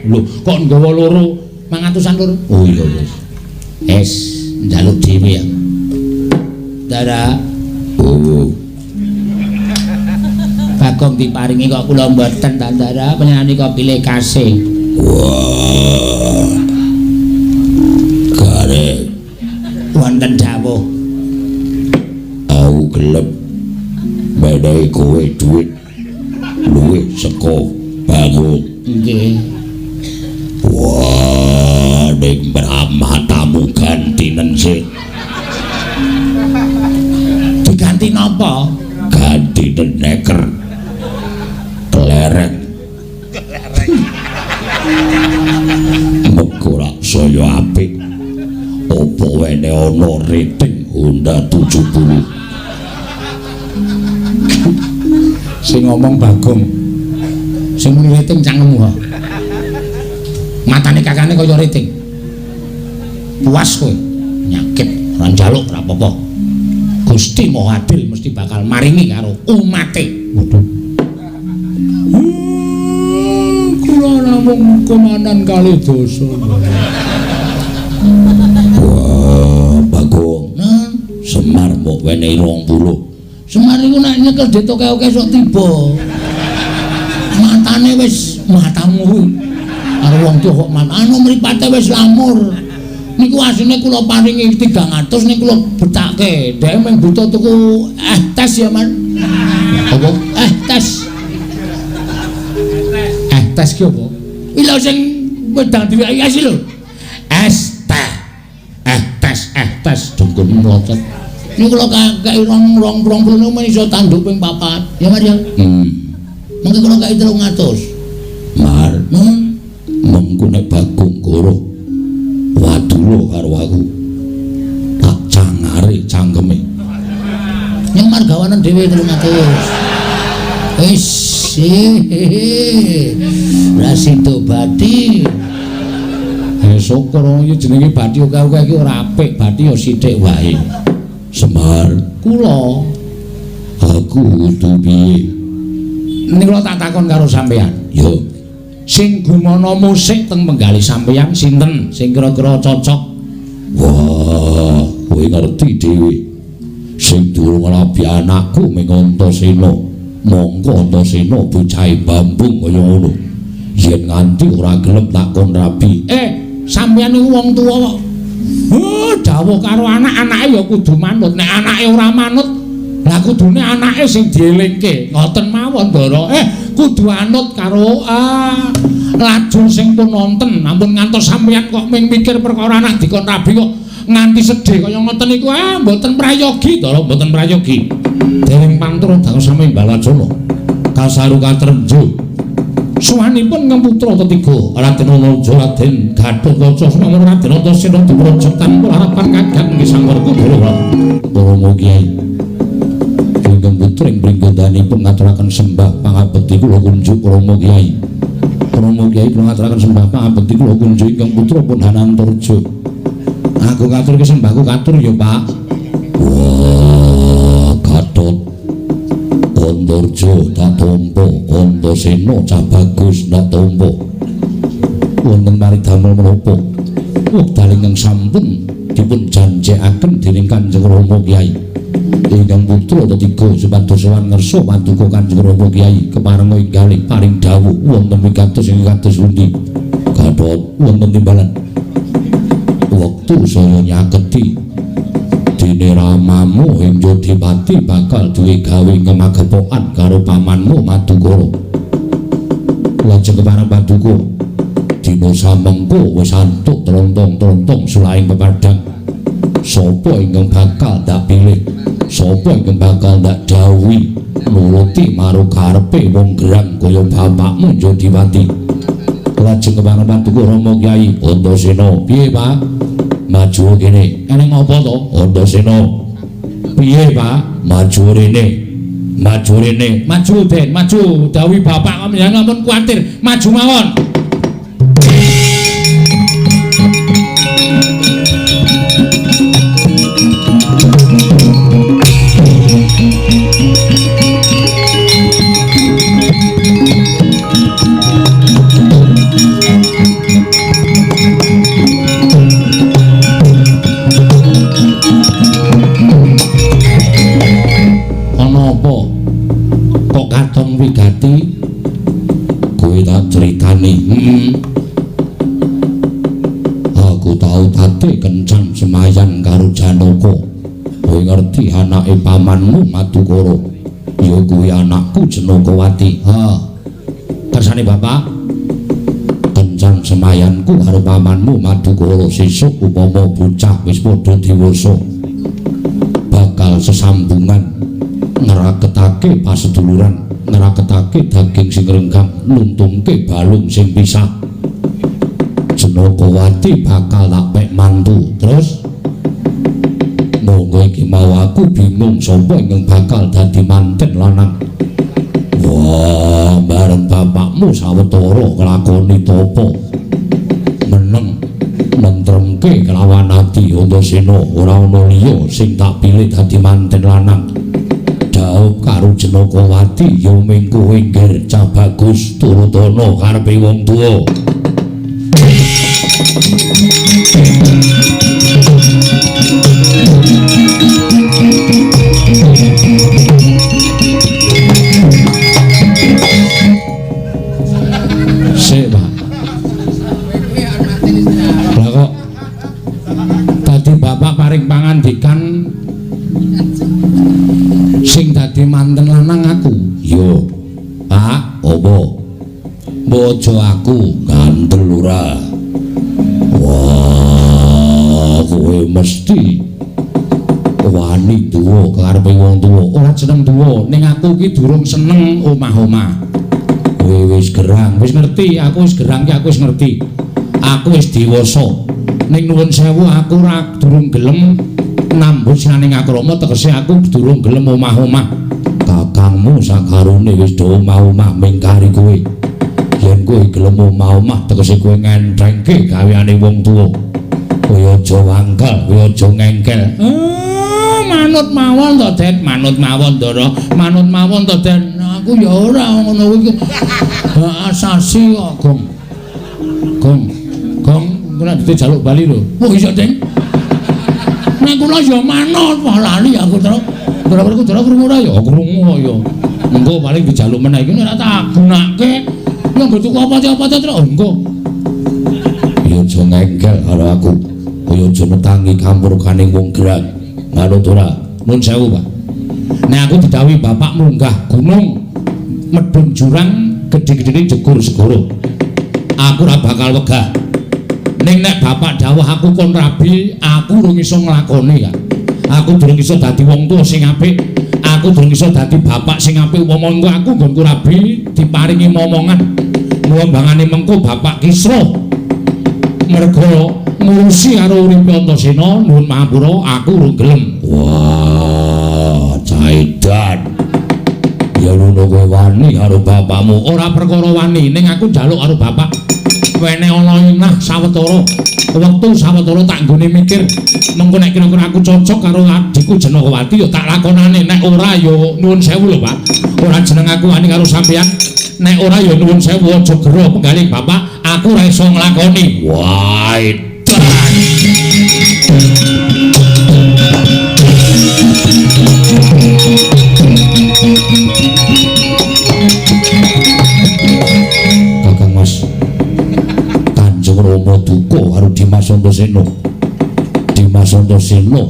A: Lho, kok nggawa 2 500-an lur. Oh iya wis. Es njaluk dhewe ya. Dara. Oh. Bagong diparingi kok kula mboten ta Dara, panjenengan kok pilih kasih. Wah. Kare wonten dawuh. Aku gelem menehi kowe dhuwit luwih saka Bagong. Nggih. Wah, ning matamu gantinen sik. Diganti napa? Ganti neker. Kelereng. Muga ora saya apik. Apa wene ana rating Honda 70. Sing ngomong Bagong. Sing muni rating cangkemmu ha. Matane kakane kaya rating. Puas kowe. Nyakit, ora njaluk ora apa-apa. Gusti Maha Adil mesti bakal maringi karo umate. Waduh. Kula namung komanan kali dosa. Wah, Bagong. Nah, Semar mbok wenehi 20. Semar iku nek nyekel ditoke-oke sok tiba. Matane wis matamu kuwi. Karo wong tuwa kok anu mripate wis lamur. Niku asline kula paringi 300 nek kula betake. Dhek mung butuh tuku tes ya, Man. Apa? Tes. Tes ki apa? Iki lho sing wedang diwiasi lho. Tes dungkun mlocot. Niku kula kaki 20 men iso tanduk ping 4. Ya, Mas ya. Mengko kula kaki 300. Mar. Mengko nek Bagong goro. Waduh karo aku. Tak cangare cangkeme. Yang margawanan dhewe 300. Wis. Rasido Bati. Syukur iki jenenge Bati oke-oke iki ora apik, Bati ya sithik wae. Semar, kula. Aku kudu piye? Ning kula tak takon karo sampean. Yo. Sing gumana musik teng penggalih sampeyan sinten sing kira-kira cocok? Wah, kowe ngerti dhewe. Sing durung nglabi anakku ming Antasena. Monggo Antasena bocahe Bambung kaya ngono. Yen nganti ora gelem tak kon rabi. Sampeyan niku wong tuwa kok. Dawuh karo anak-anake ya kudu manut. Nek anake ora manut, lah kudune anake sing dielingke. Ngoten mawon, Ndara. Kudu anut karo lajur sing pun wonten. Ampun ngantos sampeyan kok ming mikir perkara anak dikon rabi kok nganti sedih kaya ngoten niku mboten prayogi, Ndara, mboten prayogi. Dereng pantur dawuh sami Balacana. Kasaru katrenjo. Suwanipun ngemputra ketiga Raden Anaja Raden Gatotkaca Sumangga Raden Antasena diprojok tanpa harapan kagem Sang Werku Bala Para Kyai ingkang putra ing pringgondanipun ngaturaken sembah pangabekti kula kunjuk para Kyai. Para Kyai kula ngaturaken sembah pangabekti kula kunjuk ingkang putra pun Hanantarja. Aku katur sembahku katur ya, Pak. Wah, Gatot Antarja tak tampa, Antasena cah bagus tak tampa. Wonten paridamel menapa? Wekdal ingkang sampun dipun janjekaken dening Kanjeng Rama Kyai. Ingkang putra ketiga supados sowan ngersa paduka Kanjeng Rama Kyai keparenga inggalih paring dawuh wonten wigatos ing kados pundi? Gatot wonten timbalan. Wektu saya nyaketi dene Rama
B: Awakmu ing Jodipati bakal duwe gawe ngemagepokan karo pamanmu Madukara. Lajeng kepareng Paduka dina samengko wis antuk trontong-trontong sulaing pepadang. Sapa ingkang bakal ndak pilih? Sapa ingkang bakal ndak dawuhi nuruti marang karepe wong gerang kaya bapakmu Jodipati? Lajeng kepareng Paduka Rama Kyai Antasena. Piye, Pak? Maju kene. Eneng apa to? Antasena. Piye, Pak? Maju rene. Maju rene. Maju, Den, maju. Dawuhi bapak kami jangan ampun kuwatir. Maju mawon. Wigati kowe tak critani. Aku tau tate kencan semayan karo Janaka. Kowe ngerti anake pamanmu Madukara? Ya kuwi anakku Janakawati. Ha. Kersane Bapak kencan semayanku karo pamanmu Madukara. Sesuk upama bocah wis padha dewasa bakal sesambungan nraketake paseduluran, nraketake daging sing renggang, nuntungke balung sing pisah. Janakawati bakal tak pek mantu. Terus monggo iki mau aku bingung sapa ingkang bakal dadi manten lanang. Wah, bareng bapakmu sawetara nglakoni tapa meneng nentremke kelawan ati Antasena, ora ana liya sing tak pilih dadi manten lanang. Daup karo Janakawati ya mengko inggir cah bagus turutana karepe wong tuwa. Sik, Pak. Lah kok dadi bapak paring pangandikan sing dadi manten lanang aku. Yo, Pak, apa? Bojo aku gandel ora? Wah, kowe mesti wani duwa karepe wong tuwa. Ora jeneng duwa, ning aku iki durung seneng omah-omah. Kowe wis gerang, wis ngerti, aku wis gerang ki aku wis ngerti. Aku wis dewasa. Ning nuwun sewu aku ora durung gelem nambut sinaning akrama, tegese aku durung gelem omah-omah. Kakangmu sakarone wis do omah-omah mingkari kowe. Yen kowe gelem omah-omah tegese kowe ngentrengke gaweane wong tuwa. Kowe aja wangkel, kowe aja ngengkel. Manut mawon to, Den. Manut mawon, Ndara. Manut mawon to, Den. Aku ya ora ngono kuwi. Asasi kok, Gong. Gong, ora dijaluk bali lho. Oh iya, Den. Nek kula ya manut, wah lali aku terus. Ndara-ndara Ndara krungu ora ya? Krungu ya. Engko paling dijaluk meneh iki nek tak gunake. Ya nggo tuku apa-apa terus engko. Ya aja ngengkel karo aku. Kaya aja netangi kampurkaning wong gerang. Manut ora? Nuwun sewu, Pak. Nek aku didhawuhi bapak munggah gunung medhun jurang gedhe-gedhene jegur segara. Aku ora bakal wegah. Ning nek bapak dawuh aku kon rabi, aku durung iso nglakoni ya. Aku durung iso dadi wong tuwa sing apik. Aku durung iso dadi bapak sing apik. Upama engko aku nggonku rabi diparingi momongan. Mumbangane mengko bapak Kisra mergo ngurusi karo uripe Antasena, nuwun mahapura aku urung gelem. Wah, caidan. Ya ngono kowe wani karo bapakmu, ora perkara wani, ning aku njaluk karo bapak. Wene ana inah sawetara. Wektu sawetara tak nggone mikir, mengko nek kira-kira aku cocok karo adikku Janakawati ya tak lakonane, nek ora ya nuwun sewu lho, Pak. Ora jeneng aku wani karo sampeyan. Nek ora ya nuwun sewu aja gero penggalih bapak, aku ora iso nglakoni. Wah, edan. Kakang Mas, Kanjeng Rama duka karo Dimas Antasena. Dimas Antasena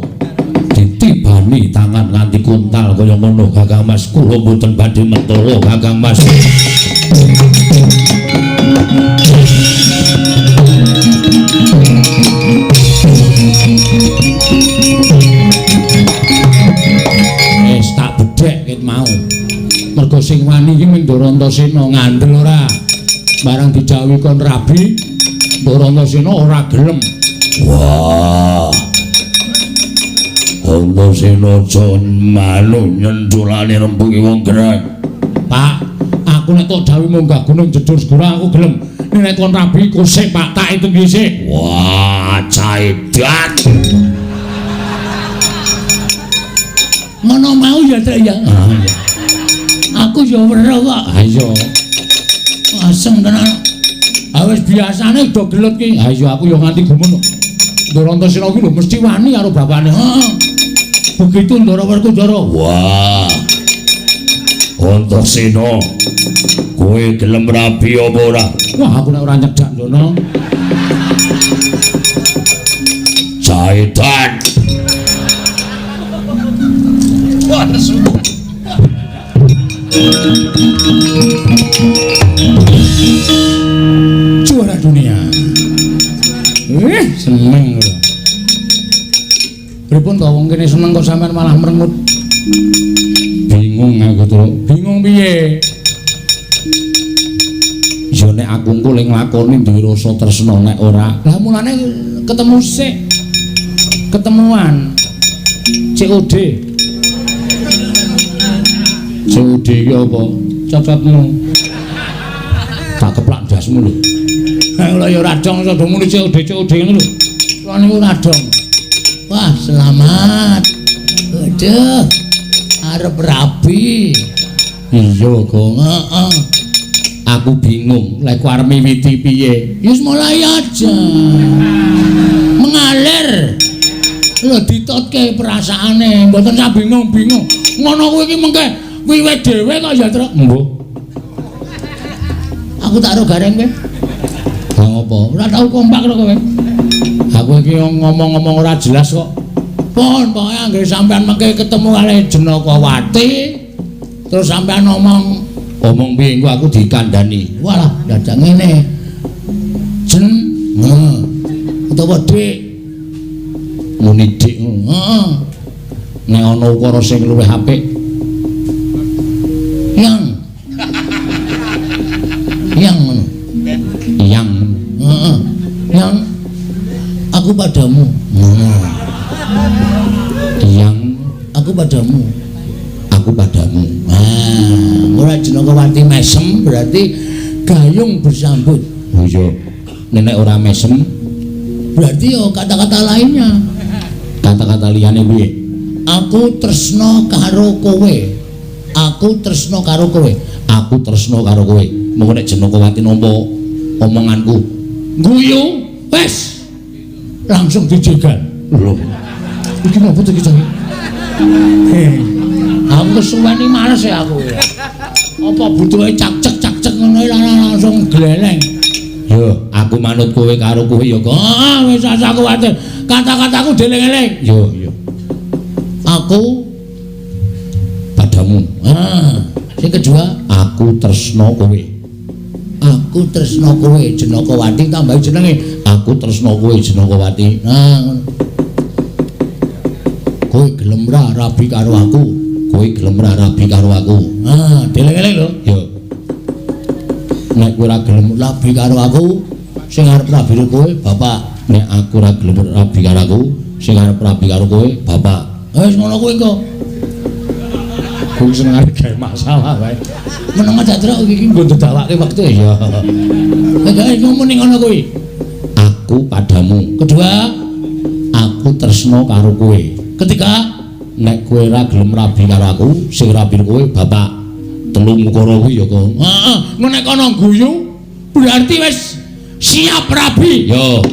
B: tibani tangan nganti kuntal kaya ngono Kakang Mas kula mboten badhe mentala Kakang Mas. Tak bedhek ket mau. Mergo sing wani iki mung Ndara Antasena ngandel ora. Barang dijawi kon rabi, Ndara Antasena ora gelem. Wah. Antasena aja malu nyendulane rembuge wong gerang. Pak, aku nek tok jawi munggah gunung jedur segura aku gelem. Nek kon rabi kusik Pak tak itu ngisik. Wah, caidan. Ngono mau ya Trek ya. Aku ya weruh kok. Ha iya. Asem tenan. Wis biasane do gelut ki. Ha iya aku ya nganti gumun. Ndara Antasena ki lho mesti wani karo bapakne. Heeh. Begitu Ndara Werkudara. Wah. Antasena. Kowe gelem rabi apa ora? Wah aku nek ora nyedak ndono. Caitan. Juara dunia. Seneng lho. Pripun to wong kene seneng kok sampean malah merengut. Bingung aku to. Bingung piye? Yo nek aku engko ling nglakoni duwe rasa tresna nek ora. Lah mulane ketemu sik. Ketemuan. COD. COD iki apa? Cocotmu. Tak keplak dasmu lho. Ha lho ya ora dong do muni COD ngono lho. Lah niku ora dong. Wah, selamat. Aduh. Arep rabi. Iya kok. Heeh. Aku bingung lek ku arep miwiti piye. Wis mulai aja. Mengalir. Lho ditotke perasaane, mboten sak bingung-bingung. Ngono kuwi iki mengke wiwit dhewe kok ya, Truk. Mbuh. Aku tak ro gareng kowe. Lah apa? Ora tau kompak karo kowe. Aku iki ngomong-ngomong ora jelas kok. Pon, pokoke anggere sampean mengke ketemu kali Jenakawati, terus sampean ngomong piye engko aku dikandani. Walah, dadak ngene. Jen, utawa Dik. Muni dik. Heeh. Nek ana ukara sing luwih apik. Yang ngono. Yang. Heeh. Yang aku padamu. Yang aku padamu. Aku padamu. Ora Jenakawati mesem berarti gayung bersambut. Oh iya. Nek ora mesem berarti yo kata-kata lainnya. Kata-kata liyane piye? Aku tresna karo kowe. Aku tresna karo kowe. Aku tresna karo kowe. Mengko nek Jenakawati nampa omonganku, guyu, wes. Langsung dijegal. Lho. Iki nopo to iki, Cang? Aku kesuweni males ya aku. Apa butuhe cak-cek ngono langsung gleleng. Yo, aku manut kowe karo kowe ya kok. Wis aku kuwatir. Kata-kataku deleng-eleng. Yo. Aku padamu. Sing kedua, aku tresna kowe. Aku tresna kowe Jenakawati tambahi jenenge. Aku tresna kowe Jenakawati. Kowe gelem ra rabi karo aku. Kowe gelem ra rabi karo aku. Deleng-eleng lho. Yo. Nek kowe ora gelem rabi karo aku, sing arep rabi karo kowe, Bapak. Nek aku ora gelem rabi karo aku, sing arep rabi karo kowe, Bapak. Wis ngono kuwi kok. Kuwi sing arep gawe masalah wae. Meneng aja Truk iki nggo ndadawake wektu ya. Nek ngomong ning ngono kuwi. Aku padamu. Kedua, aku tresna karo kowe. Ketiga, nek kowe ora gelem rabi karo aku, sing rabi kowe, Bapak. Telung ukara kuwi ya kok. Heeh, nek ana guyu berarti wis siap rabi. Yo.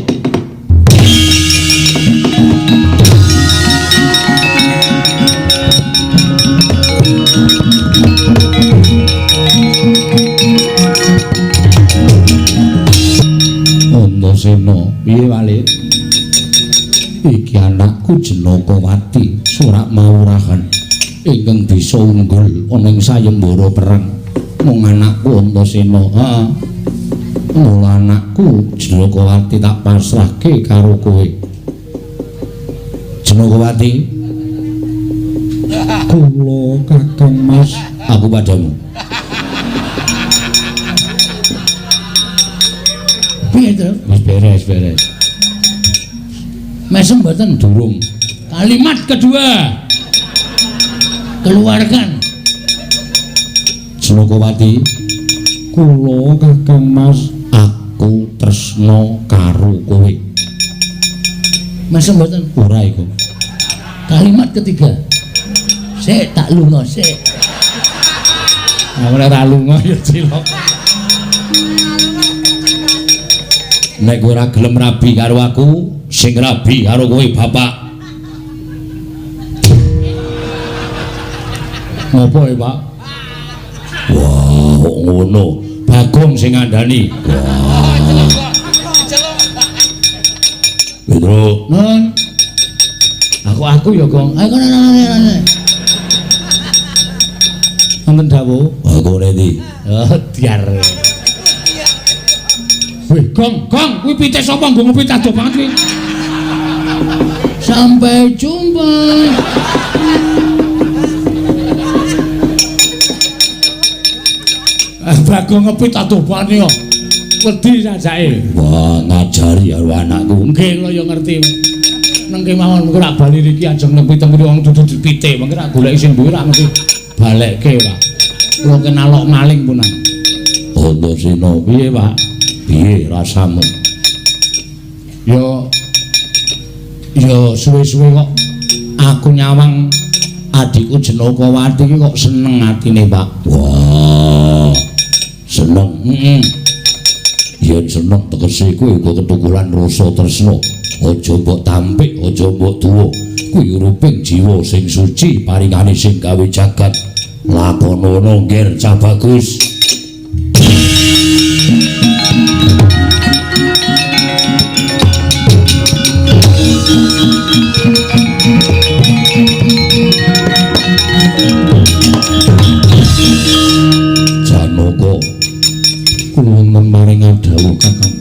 B: Antasena, piye wale? Iki anakku anakku Janakawati surak mawurahan ingkang bisa unggul ana ing sayembara perang mung anakku Antasena. Mula anakku Janakawati tak pasrahke karo kowe. Janakawati, kula Kakang Mas, aku padamu.
A: Piye to?
B: Wis beres.
A: Mesem mboten
B: Durung.
A: kalimat kedua. Keluarkan.
B: Janakawati, kula Kakang Mas, aku tresna karo kowe.
A: Mesem mboten
B: Ora iku.
A: kalimat ketiga. Sik tak lunga sik.
B: Ora ra lunga ya cilok. Nek kowe ora gelem rabi karo aku, sing rabi karo kowe bapak. Ngopo ya, Pak? Wah, kok ngono. Bagong sing ngandani. Wah. Pedro,
A: Nun. Aku ya, Gong. Ayo kono.
B: wonten dawuh. Aku ready.
A: Oh, diar. Wih, Gong, kuwi pitik sapa nggo ngopi tado banget kuwi. Sampai jumpa. Bagong ngopi tado banget yo. Wedi sajake.
B: Wah, ngajari karo anakku.
A: Nggih, kula yo ngerti. Nengke mawon mengko rak bali niki ajeng nang pitung wong dudu pitik, mengko rak goleki sing duwe rak mesti balekke ora. Kula kenalok maling punan.
B: Antasena piye, Pak? Piye rasamu?
A: Yo suwe-suwe kok aku nyawang adikku Janakawati iki kok seneng atine, Pak.
B: Wah, seneng. Yen seneng tegese kowe uga ketukuran rasa tresna. Aja mbok tampik, aja mbok tuwa. Kuwi uriping jiwa sing suci paringane sing gawe jagat. Lakonono ngger cah bagus. Janaka kula maring dawuh Kakang.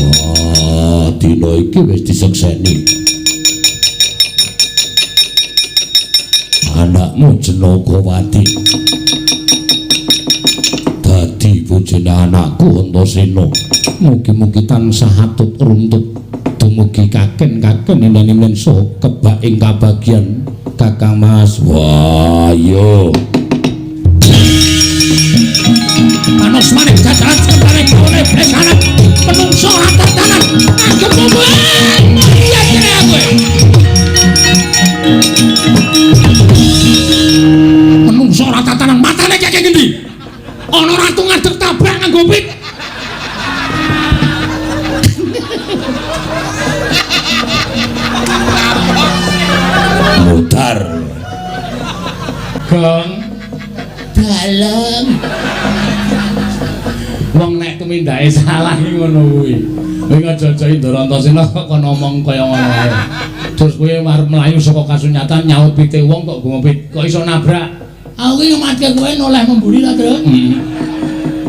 B: Wah, dina iki wis disekseni. Anakmu Janakawati dadi bojone anakku Antasena. Mugi-mugi tansah atut runtut dumugi kaken-kaken enen-enen so kebak ing kabagyan Kakang Mas. Wah, yo.
A: Manos maning jajaran separe kone blesanan menungso ora tatanan anggep kowe iya kene aku menungso ora tatanan matane kaya ngendi ana ratu ngadeg tabrak nganggo pit
B: Mutar
A: Gong dalem wong nek tumindake salah iki ngono kuwi. Kowe aja-aja Indra Antasena kok ngomong kaya ngono ae. Terus kowe arep mlayu saka kasunyatan nyaut pite wong kok ngomong kok iso nabrak. Aku iki mati kowe noleh memburi ta, Tru?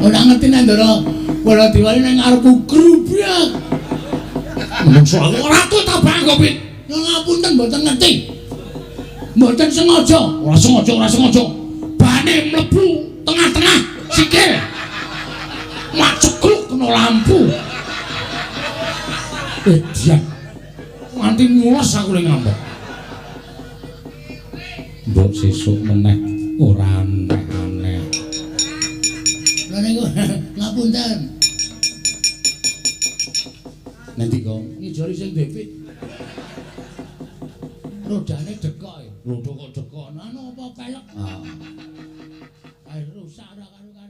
A: Ora ngerti nek Ndara kula diwali nang ngarepku grubyak. Menungso ora tuh tabrak kopit. Ya ngapunten mboten ngerti. Mboten sengaja, ora sengaja. Bane mlebu tengah-tengah sikil. Macekluk kena lampu. Diam. Nganti mules aku le ngambek.
B: mbok sesuk meneh ora aneh-aneh.
A: Lha niku ngapunten.
B: Nanti kok
A: Ngijori sing depit. Rodane dekok. Rodok kok dekok. Anu apa pelek? Air rusak ora karo